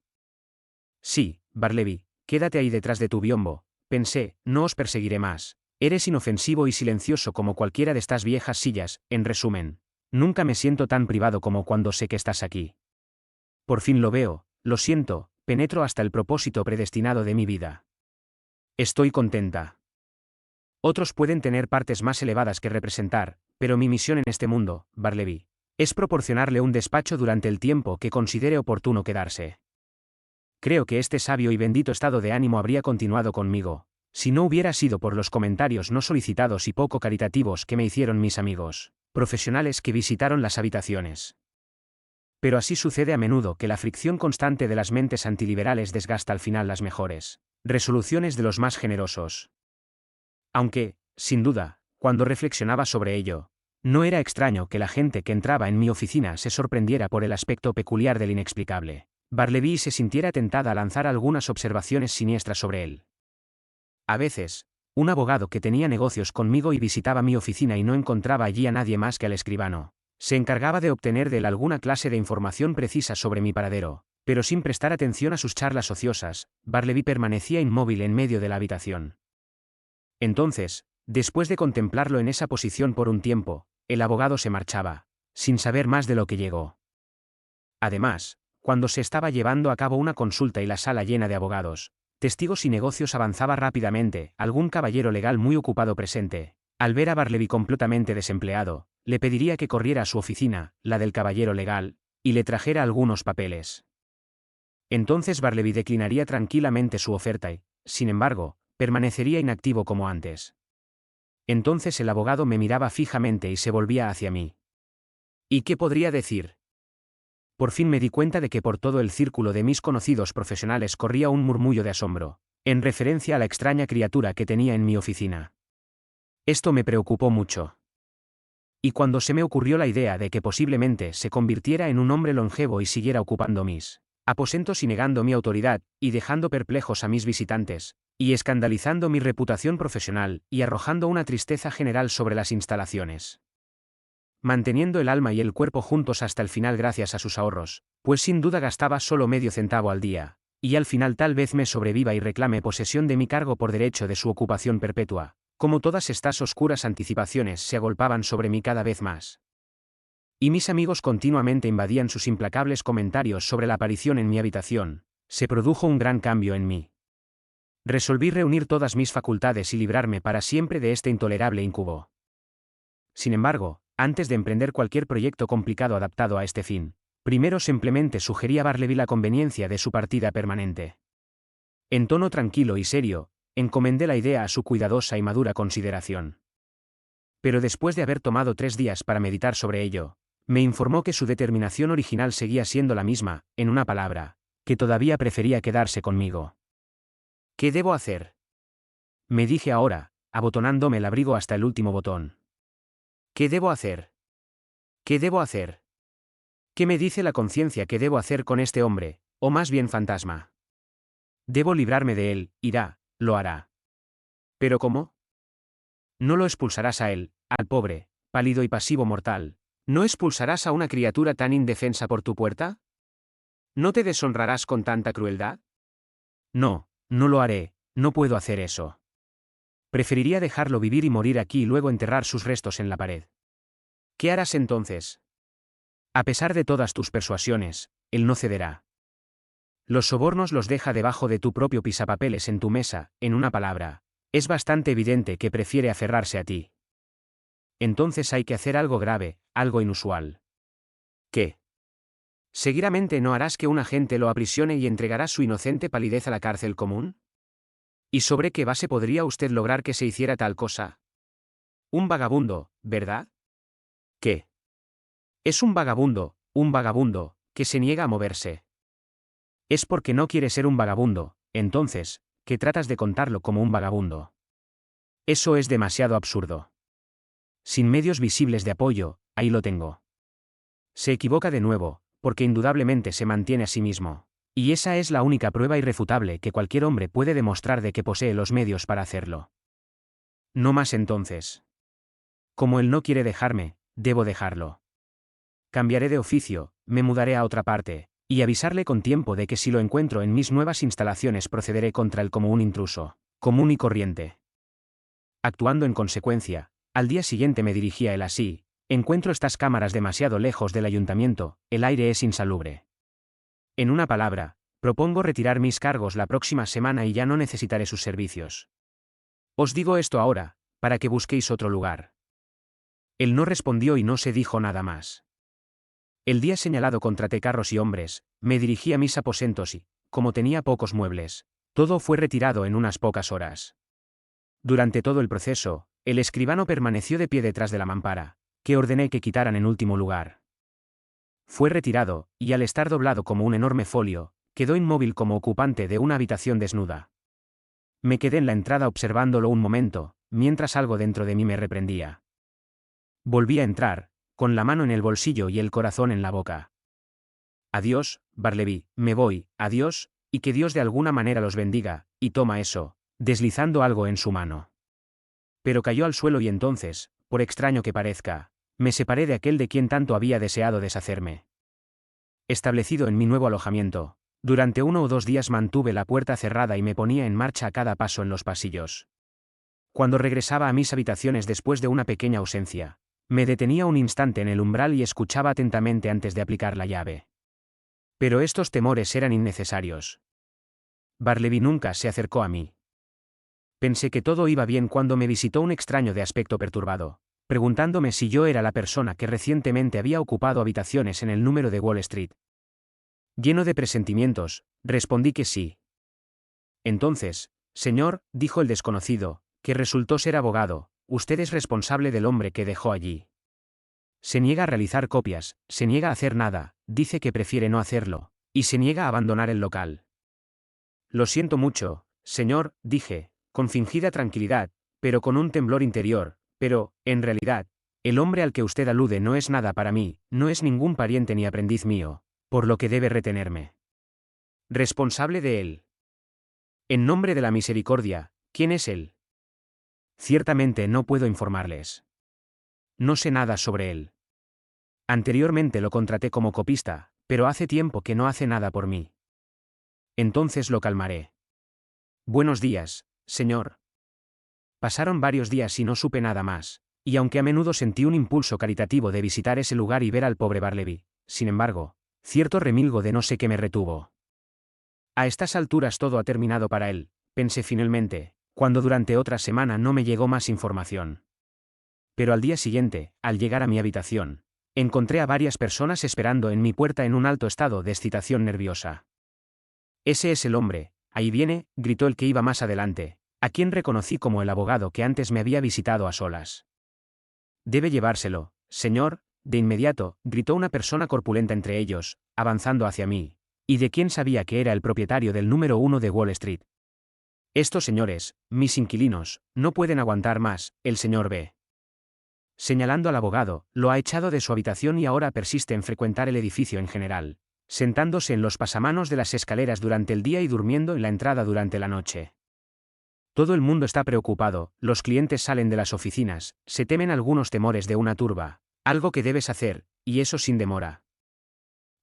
Sí, Bartleby, quédate ahí detrás de tu biombo, pensé, no os perseguiré más. Eres inofensivo y silencioso como cualquiera de estas viejas sillas. En resumen, nunca me siento tan privado como cuando sé que estás aquí. Por fin lo veo, lo siento, penetro hasta el propósito predestinado de mi vida. Estoy contenta. Otros pueden tener partes más elevadas que representar, pero mi misión en este mundo, Bartleby, es proporcionarle un despacho durante el tiempo que considere oportuno quedarse. Creo que este sabio y bendito estado de ánimo habría continuado conmigo, si no hubiera sido por los comentarios no solicitados y poco caritativos que me hicieron mis amigos profesionales que visitaron las habitaciones. Pero así sucede a menudo que la fricción constante de las mentes antiliberales desgasta al final las mejores resoluciones de los más generosos. Aunque, sin duda, cuando reflexionaba sobre ello, No era extraño que la gente que entraba en mi oficina se sorprendiera por el aspecto peculiar del inexplicable Bartleby y se sintiera tentada a lanzar algunas observaciones siniestras sobre él. A veces, un abogado que tenía negocios conmigo y visitaba mi oficina y no encontraba allí a nadie más que al escribano, se encargaba de obtener de él alguna clase de información precisa sobre mi paradero, pero sin prestar atención a sus charlas ociosas, Bartleby permanecía inmóvil en medio de la habitación. Entonces, después de contemplarlo en esa posición por un tiempo, el abogado se marchaba, sin saber más de lo que llegó. Además, cuando se estaba llevando a cabo una consulta y la sala llena de abogados, testigos y negocios avanzaba rápidamente, algún caballero legal muy ocupado presente, al ver a Bartleby completamente desempleado, le pediría que corriera a su oficina, la del caballero legal, y le trajera algunos papeles. Entonces Bartleby declinaría tranquilamente su oferta y, sin embargo, permanecería inactivo como antes. Entonces el abogado me miraba fijamente y se volvía hacia mí. ¿Y qué podría decir? Por fin me di cuenta de que por todo el círculo de mis conocidos profesionales corría un murmullo de asombro, en referencia a la extraña criatura que tenía en mi oficina. Esto me preocupó mucho. Y cuando se me ocurrió la idea de que posiblemente se convirtiera en un hombre longevo y siguiera ocupando mis aposentos y negando mi autoridad, y dejando perplejos a mis visitantes, y escandalizando mi reputación profesional, y arrojando una tristeza general sobre las instalaciones, manteniendo el alma y el cuerpo juntos hasta el final gracias a sus ahorros, pues sin duda gastaba solo medio centavo al día, y al final tal vez me sobreviva y reclame posesión de mi cargo por derecho de su ocupación perpetua, como todas estas oscuras anticipaciones se agolpaban sobre mí cada vez más. Y mis amigos continuamente invadían sus implacables comentarios sobre la aparición en mi habitación, se produjo un gran cambio en mí. Resolví reunir todas mis facultades y librarme para siempre de este intolerable incubo. Sin embargo, antes de emprender cualquier proyecto complicado adaptado a este fin, primero simplemente sugerí a Bartleby la conveniencia de su partida permanente. En tono tranquilo y serio, encomendé la idea a su cuidadosa y madura consideración. Pero después de haber tomado 3 días para meditar sobre ello, me informó que su determinación original seguía siendo la misma, en una palabra, que todavía prefería quedarse conmigo. ¿Qué debo hacer?, me dije ahora, abotonándome el abrigo hasta el último botón. ¿Qué debo hacer? ¿Qué debo hacer? ¿Qué me dice la conciencia que debo hacer con este hombre, o más bien fantasma? Debo librarme de él, lo hará. ¿Pero cómo? No lo expulsarás a él, al pobre, pálido y pasivo mortal. ¿No expulsarás a una criatura tan indefensa por tu puerta? ¿No te deshonrarás con tanta crueldad? No, no lo haré, no puedo hacer eso. Preferiría dejarlo vivir y morir aquí y luego enterrar sus restos en la pared. ¿Qué harás entonces? A pesar de todas tus persuasiones, él no cederá. Los sobornos los deja debajo de tu propio pisapapeles en tu mesa, en una palabra, es bastante evidente que prefiere aferrarse a ti. Entonces hay que hacer algo grave, algo inusual. ¿Qué? ¿Seguidamente no harás que un agente lo aprisione y entregarás su inocente palidez a la cárcel común? ¿Y sobre qué base podría usted lograr que se hiciera tal cosa? Un vagabundo, ¿verdad? ¿Qué? Es un vagabundo, que se niega a moverse. Es porque no quiere ser un vagabundo, entonces, que tratas de contarlo como un vagabundo. Eso es demasiado absurdo. Sin medios visibles de apoyo, ahí lo tengo. Se equivoca de nuevo, porque indudablemente se mantiene a sí mismo. Y esa es la única prueba irrefutable que cualquier hombre puede demostrar de que posee los medios para hacerlo. No más entonces. Como él no quiere dejarme, debo dejarlo. Cambiaré de oficio, me mudaré a otra parte, y avisarle con tiempo de que si lo encuentro en mis nuevas instalaciones procederé contra él como un intruso, común y corriente. Actuando en consecuencia, al día siguiente me dirigí a él así: encuentro estas cámaras demasiado lejos del ayuntamiento, el aire es insalubre. En una palabra, propongo retirar mis cargos la próxima semana y ya no necesitaré sus servicios. Os digo esto ahora, para que busquéis otro lugar. Él no respondió y no se dijo nada más. El día señalado contraté carros y hombres, me dirigí a mis aposentos y, como tenía pocos muebles, todo fue retirado en unas pocas horas. Durante todo el proceso, el escribano permaneció de pie detrás de la mampara, que ordené que quitaran en último lugar. Fue retirado, y al estar doblado como un enorme folio, quedó inmóvil como ocupante de una habitación desnuda. Me quedé en la entrada observándolo un momento, mientras algo dentro de mí me reprendía. Volví a entrar, con la mano en el bolsillo y el corazón en la boca. Adiós, Barleby, me voy, adiós, y que Dios de alguna manera los bendiga, y toma eso, deslizando algo en su mano. Pero cayó al suelo y entonces, por extraño que parezca, me separé de aquel de quien tanto había deseado deshacerme. Establecido en mi nuevo alojamiento, durante 1 o 2 días mantuve la puerta cerrada y me ponía en marcha a cada paso en los pasillos. Cuando regresaba a mis habitaciones después de una pequeña ausencia, me detenía un instante en el umbral y escuchaba atentamente antes de aplicar la llave. Pero estos temores eran innecesarios. Barleby nunca se acercó a mí. Pensé que todo iba bien cuando me visitó un extraño de aspecto perturbado, preguntándome si yo era la persona que recientemente había ocupado habitaciones en el número de Wall Street. Lleno de presentimientos, respondí que sí. Entonces, señor, dijo el desconocido, que resultó ser abogado, usted es responsable del hombre que dejó allí. Se niega a realizar copias, se niega a hacer nada, dice que prefiere no hacerlo, y se niega a abandonar el local. Lo siento mucho, señor, dije, con fingida tranquilidad, pero con un temblor interior, pero, en realidad, el hombre al que usted alude no es nada para mí, no es ningún pariente ni aprendiz mío, por lo que debe retenerme. Responsable de él. En nombre de la misericordia, ¿quién es él? Ciertamente no puedo informarles. No sé nada sobre él. Anteriormente lo contraté como copista, pero hace tiempo que no hace nada por mí. Entonces lo calmaré. Buenos días, señor. Pasaron varios días y no supe nada más, y aunque a menudo sentí un impulso caritativo de visitar ese lugar y ver al pobre Barleby, sin embargo, cierto remilgo de no sé qué me retuvo. A estas alturas todo ha terminado para él, pensé finalmente, cuando durante otra semana no me llegó más información. Pero al día siguiente, al llegar a mi habitación, encontré a varias personas esperando en mi puerta en un alto estado de excitación nerviosa. Ese es el hombre, ahí viene, gritó el que iba más adelante, a quien reconocí como el abogado que antes me había visitado a solas. Debe llevárselo, señor, de inmediato, gritó una persona corpulenta entre ellos, avanzando hacia mí, y de quien sabía que era el propietario del número 1 de Wall Street. Estos señores, mis inquilinos, no pueden aguantar más, el señor B. Señalando al abogado, lo ha echado de su habitación y ahora persiste en frecuentar el edificio en general, sentándose en los pasamanos de las escaleras durante el día y durmiendo en la entrada durante la noche. Todo el mundo está preocupado, los clientes salen de las oficinas, se temen algunos temores de una turba, algo que debes hacer, y eso sin demora.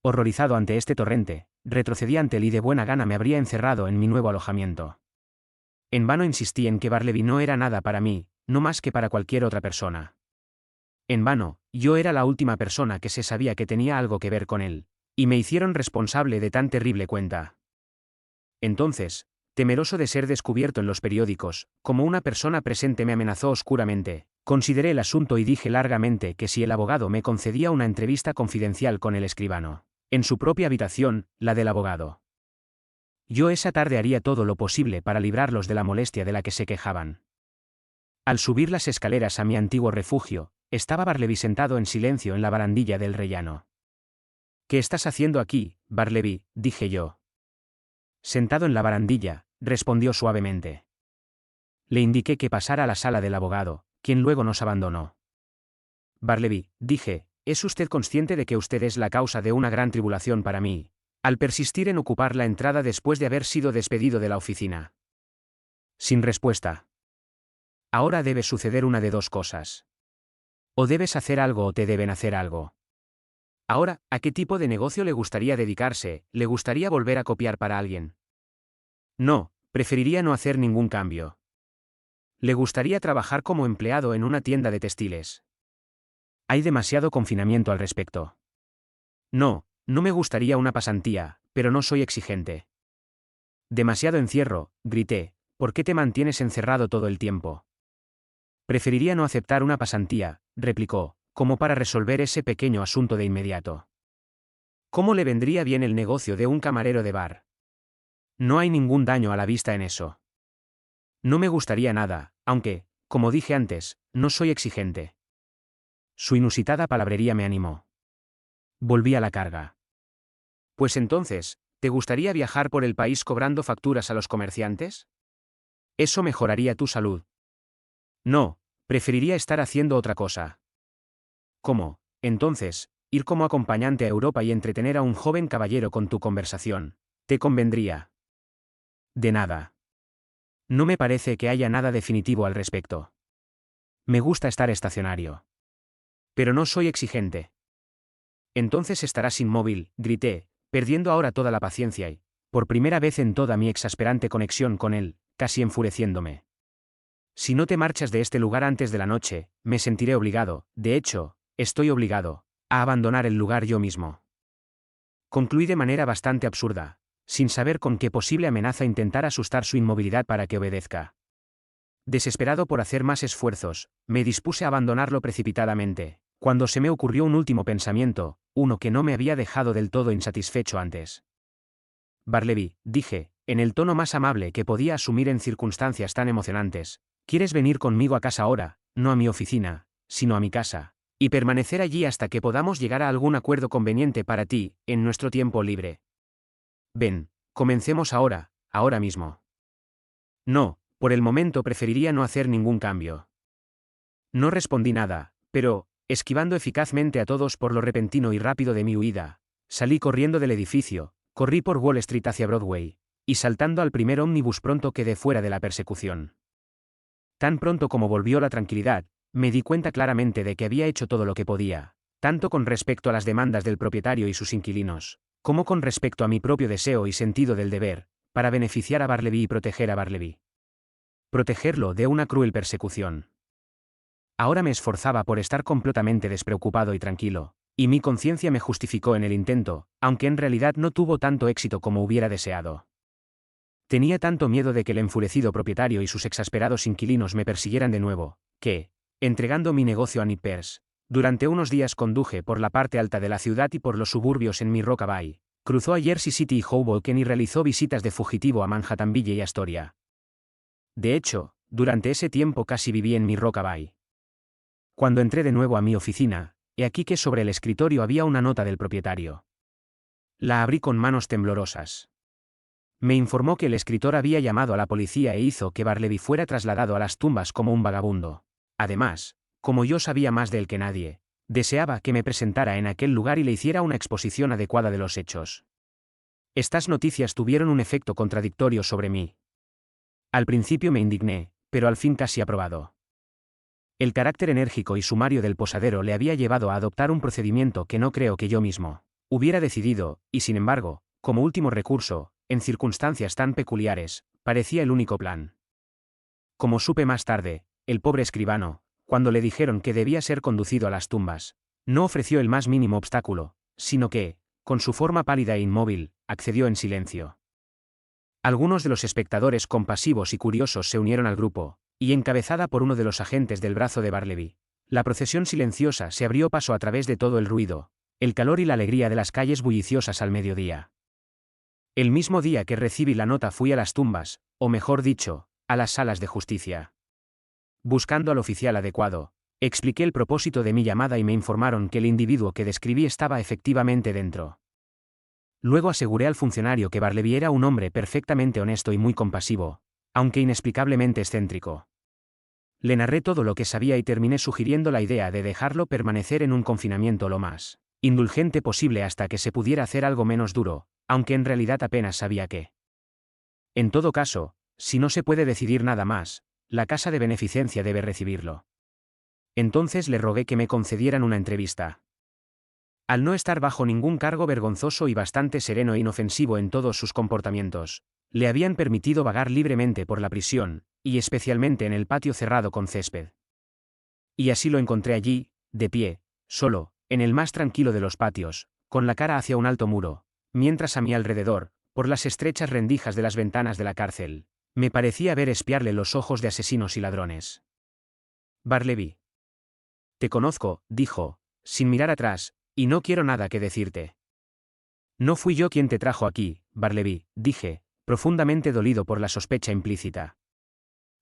Horrorizado ante este torrente, retrocedí ante él y de buena gana me habría encerrado en mi nuevo alojamiento. En vano insistí en que Barleby no era nada para mí, no más que para cualquier otra persona. En vano, yo era la última persona que se sabía que tenía algo que ver con él, y me hicieron responsable de tan terrible cuenta. Entonces, temeroso de ser descubierto en los periódicos, como una persona presente me amenazó oscuramente, consideré el asunto y dije largamente que si el abogado me concedía una entrevista confidencial con el escribano, en su propia habitación, la del abogado, yo esa tarde haría todo lo posible para librarlos de la molestia de la que se quejaban. Al subir las escaleras a mi antiguo refugio, estaba Barleby sentado en silencio en la barandilla del rellano. ¿Qué estás haciendo aquí, Barleby?, dije yo. Sentado en la barandilla, respondió suavemente. Le indiqué que pasara a la sala del abogado, quien luego nos abandonó. Barleby, dije, ¿es usted consciente de que usted es la causa de una gran tribulación para mí, al persistir en ocupar la entrada después de haber sido despedido de la oficina? Sin respuesta. Ahora debe suceder una de dos cosas. O debes hacer algo o te deben hacer algo. Ahora, ¿a qué tipo de negocio le gustaría dedicarse? ¿Le gustaría volver a copiar para alguien? No, preferiría no hacer ningún cambio. ¿Le gustaría trabajar como empleado en una tienda de textiles? Hay demasiado confinamiento al respecto. No, no me gustaría una pasantía, pero no soy exigente. Demasiado encierro, grité, ¿por qué te mantienes encerrado todo el tiempo? Preferiría no aceptar una pasantía, replicó, como para resolver ese pequeño asunto de inmediato. ¿Cómo le vendría bien el negocio de un camarero de bar? No hay ningún daño a la vista en eso. No me gustaría nada, aunque, como dije antes, no soy exigente. Su inusitada palabrería me animó. Volví a la carga. Pues entonces, ¿te gustaría viajar por el país cobrando facturas a los comerciantes? Eso mejoraría tu salud. No, preferiría estar haciendo otra cosa. ¿Cómo, entonces, ir como acompañante a Europa y entretener a un joven caballero con tu conversación? ¿Te convendría? De nada. No me parece que haya nada definitivo al respecto. Me gusta estar estacionario. Pero no soy exigente. Entonces estarás inmóvil, grité, perdiendo ahora toda la paciencia y, por primera vez en toda mi exasperante conexión con él, casi enfureciéndome. Si no te marchas de este lugar antes de la noche, me sentiré obligado, de hecho, estoy obligado, a abandonar el lugar yo mismo. Concluí de manera bastante absurda, sin saber con qué posible amenaza intentar asustar su inmovilidad para que obedezca. Desesperado por hacer más esfuerzos, me dispuse a abandonarlo precipitadamente, cuando se me ocurrió un último pensamiento, uno que no me había dejado del todo insatisfecho antes. Barleby, dije, en el tono más amable que podía asumir en circunstancias tan emocionantes, ¿quieres venir conmigo a casa ahora, no a mi oficina, sino a mi casa, y permanecer allí hasta que podamos llegar a algún acuerdo conveniente para ti, en nuestro tiempo libre? Ven, comencemos ahora, ahora mismo. No, por el momento preferiría no hacer ningún cambio. No respondí nada, pero, esquivando eficazmente a todos por lo repentino y rápido de mi huida, salí corriendo del edificio, corrí por Wall Street hacia Broadway, y saltando al primer ómnibus pronto quedé fuera de la persecución. Tan pronto como volvió la tranquilidad, me di cuenta claramente de que había hecho todo lo que podía, tanto con respecto a las demandas del propietario y sus inquilinos, como con respecto a mi propio deseo y sentido del deber, para beneficiar a Barleby y proteger a Barleby. Protegerlo de una cruel persecución. Ahora me esforzaba por estar completamente despreocupado y tranquilo, y mi conciencia me justificó en el intento, aunque en realidad no tuvo tanto éxito como hubiera deseado. Tenía tanto miedo de que el enfurecido propietario y sus exasperados inquilinos me persiguieran de nuevo, que, entregando mi negocio a Nippers, durante unos días conduje por la parte alta de la ciudad y por los suburbios en mi Rockaway, cruzó a Jersey City y Hoboken y realizó visitas de fugitivo a Manhattanville y Astoria. De hecho, durante ese tiempo casi viví en mi Rockaway. Cuando entré de nuevo a mi oficina, he aquí que sobre el escritorio había una nota del propietario. La abrí con manos temblorosas. Me informó que el escritor había llamado a la policía e hizo que Barleby fuera trasladado a las tumbas como un vagabundo. Además, como yo sabía más de él que nadie, deseaba que me presentara en aquel lugar y le hiciera una exposición adecuada de los hechos. Estas noticias tuvieron un efecto contradictorio sobre mí. Al principio me indigné, pero al fin casi aprobado. El carácter enérgico y sumario del posadero le había llevado a adoptar un procedimiento que no creo que yo mismo hubiera decidido, y sin embargo, como último recurso, en circunstancias tan peculiares, parecía el único plan. Como supe más tarde, el pobre escribano, cuando le dijeron que debía ser conducido a las tumbas, no ofreció el más mínimo obstáculo, sino que, con su forma pálida e inmóvil, accedió en silencio. Algunos de los espectadores compasivos y curiosos se unieron al grupo, y encabezada por uno de los agentes del brazo de Barleby, la procesión silenciosa se abrió paso a través de todo el ruido, el calor y la alegría de las calles bulliciosas al mediodía. El mismo día que recibí la nota fui a las tumbas, o mejor dicho, a las salas de justicia. Buscando al oficial adecuado, expliqué el propósito de mi llamada y me informaron que el individuo que describí estaba efectivamente dentro. Luego aseguré al funcionario que Barleby era un hombre perfectamente honesto y muy compasivo, aunque inexplicablemente excéntrico. Le narré todo lo que sabía y terminé sugiriendo la idea de dejarlo permanecer en un confinamiento lo más indulgente posible hasta que se pudiera hacer algo menos duro, aunque en realidad apenas sabía qué. En todo caso, si no se puede decidir nada más, la casa de beneficencia debe recibirlo. Entonces le rogué que me concedieran una entrevista. Al no estar bajo ningún cargo vergonzoso y bastante sereno e inofensivo en todos sus comportamientos, le habían permitido vagar libremente por la prisión, y especialmente en el patio cerrado con césped. Y así lo encontré allí, de pie, solo, en el más tranquilo de los patios, con la cara hacia un alto muro, mientras a mi alrededor, por las estrechas rendijas de las ventanas de la cárcel, me parecía ver espiarle los ojos de asesinos y ladrones. Barleby. Te conozco, dijo, sin mirar atrás, y no quiero nada que decirte. No fui yo quien te trajo aquí, Barleby, dije, profundamente dolido por la sospecha implícita.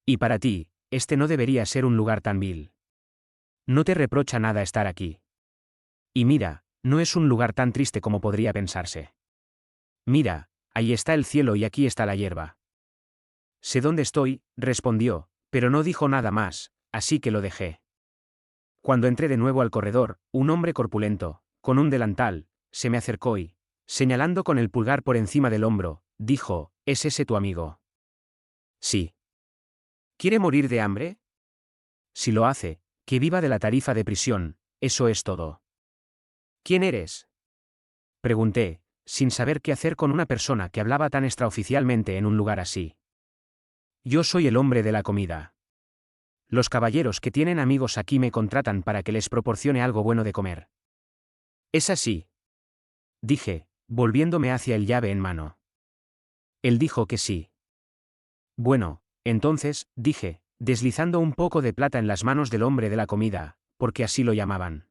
Y para ti, este no debería ser un lugar tan vil. No te reprocha nada estar aquí. Y mira, no es un lugar tan triste como podría pensarse. Mira, ahí está el cielo y aquí está la hierba. Sé dónde estoy, respondió, pero no dijo nada más, así que lo dejé. Cuando entré de nuevo al corredor, un hombre corpulento, con un delantal, se me acercó y, señalando con el pulgar por encima del hombro, dijo: ¿Es ese tu amigo? Sí. ¿Quiere morir de hambre? Si lo hace, que viva de la tarifa de prisión, eso es todo. ¿Quién eres? Pregunté, sin saber qué hacer con una persona que hablaba tan extraoficialmente en un lugar así. Yo soy el hombre de la comida. Los caballeros que tienen amigos aquí me contratan para que les proporcione algo bueno de comer. ¿Es así? Dije, volviéndome hacia el llave en mano. Él dijo que sí. Bueno, entonces, dije, deslizando un poco de plata en las manos del hombre de la comida, porque así lo llamaban.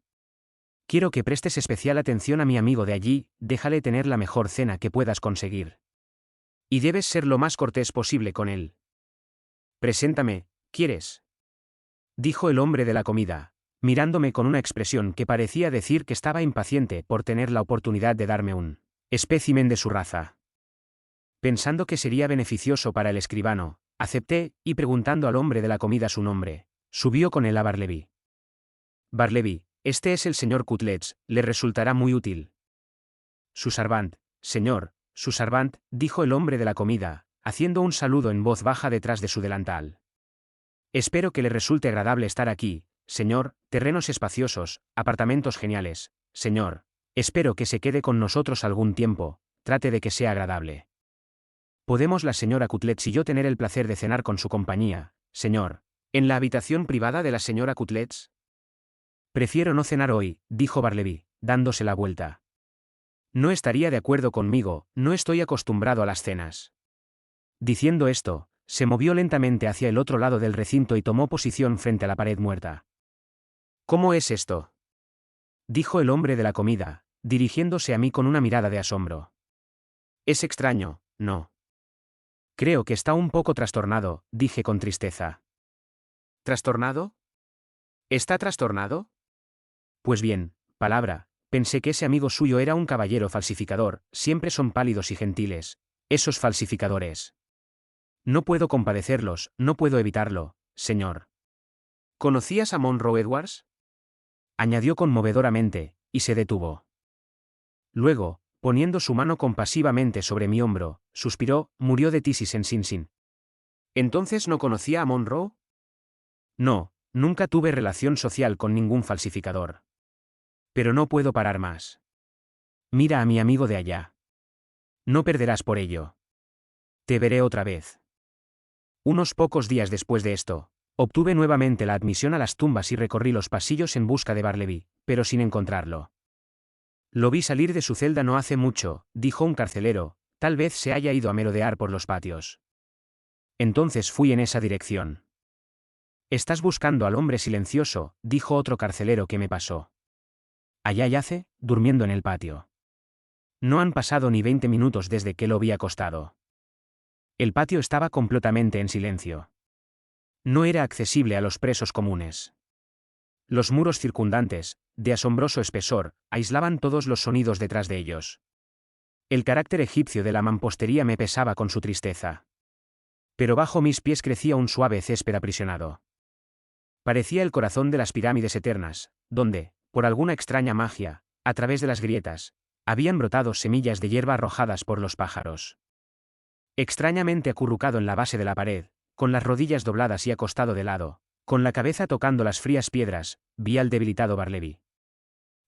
Quiero que prestes especial atención a mi amigo de allí, déjale tener la mejor cena que puedas conseguir. Y debes ser lo más cortés posible con él. Preséntame, ¿quieres? Dijo el hombre de la comida, mirándome con una expresión que parecía decir que estaba impaciente por tener la oportunidad de darme un espécimen de su raza. Pensando que sería beneficioso para el escribano, acepté, y preguntando al hombre de la comida su nombre, subió con él a Barleby. Barleby, este es el señor Cutlets, le resultará muy útil. Su servant, señor, su servant, dijo el hombre de la comida, haciendo un saludo en voz baja detrás de su delantal. Espero que le resulte agradable estar aquí, señor, terrenos espaciosos, apartamentos geniales, señor. Espero que se quede con nosotros algún tiempo, trate de que sea agradable. ¿Podemos la señora Cutlets y yo tener el placer de cenar con su compañía, señor, en la habitación privada de la señora Cutlets? Prefiero no cenar hoy, dijo Barleby, dándose la vuelta. No estaría de acuerdo conmigo, no estoy acostumbrado a las cenas. Diciendo esto, se movió lentamente hacia el otro lado del recinto y tomó posición frente a la pared muerta. ¿Cómo es esto? Dijo el hombre de la comida, dirigiéndose a mí con una mirada de asombro. Es extraño, ¿no? Creo que está un poco trastornado, dije con tristeza. ¿Trastornado? ¿Está trastornado? Pues bien, palabra, pensé que ese amigo suyo era un caballero falsificador, siempre son pálidos y gentiles, esos falsificadores. No puedo compadecerlos, no puedo evitarlo, señor. ¿Conocías a Monroe Edwards? Añadió conmovedoramente, y se detuvo. Luego, poniendo su mano compasivamente sobre mi hombro, suspiró, murió de tisis en Sing Sing. ¿Entonces no conocía a Monroe? No, nunca tuve relación social con ningún falsificador. Pero no puedo parar más. Mira a mi amigo de allá. No perderás por ello. Te veré otra vez. Unos pocos días después de esto, obtuve nuevamente la admisión a las tumbas y recorrí los pasillos en busca de Barleby, pero sin encontrarlo. Lo vi salir de su celda no hace mucho, dijo un carcelero, tal vez se haya ido a merodear por los patios. Entonces fui en esa dirección. Estás buscando al hombre silencioso, dijo otro carcelero que me pasó. Allá yace, durmiendo en el patio. No han pasado ni 20 minutos desde que lo vi acostado. El patio estaba completamente en silencio. No era accesible a los presos comunes. Los muros circundantes, de asombroso espesor, aislaban todos los sonidos detrás de ellos. El carácter egipcio de la mampostería me pesaba con su tristeza. Pero bajo mis pies crecía un suave césped aprisionado. Parecía el corazón de las pirámides eternas, donde, por alguna extraña magia, a través de las grietas, habían brotado semillas de hierba arrojadas por los pájaros. Extrañamente acurrucado en la base de la pared, con las rodillas dobladas y acostado de lado, con la cabeza tocando las frías piedras, vi al debilitado Barleby.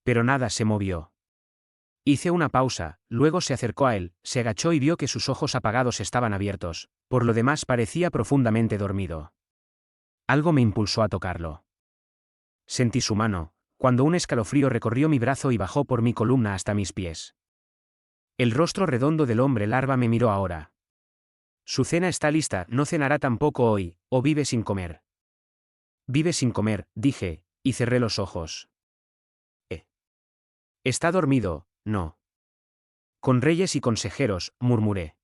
Pero nada se movió. Hice una pausa, luego se acercó a él, se agachó y vio que sus ojos apagados estaban abiertos, por lo demás parecía profundamente dormido. Algo me impulsó a tocarlo. Sentí su mano, cuando un escalofrío recorrió mi brazo y bajó por mi columna hasta mis pies. El rostro redondo del hombre larva me miró ahora. Su cena está lista, no cenará tampoco hoy, o vive sin comer. Vive sin comer, dije, y cerré los ojos. Está dormido, no. Con reyes y consejeros, murmuré.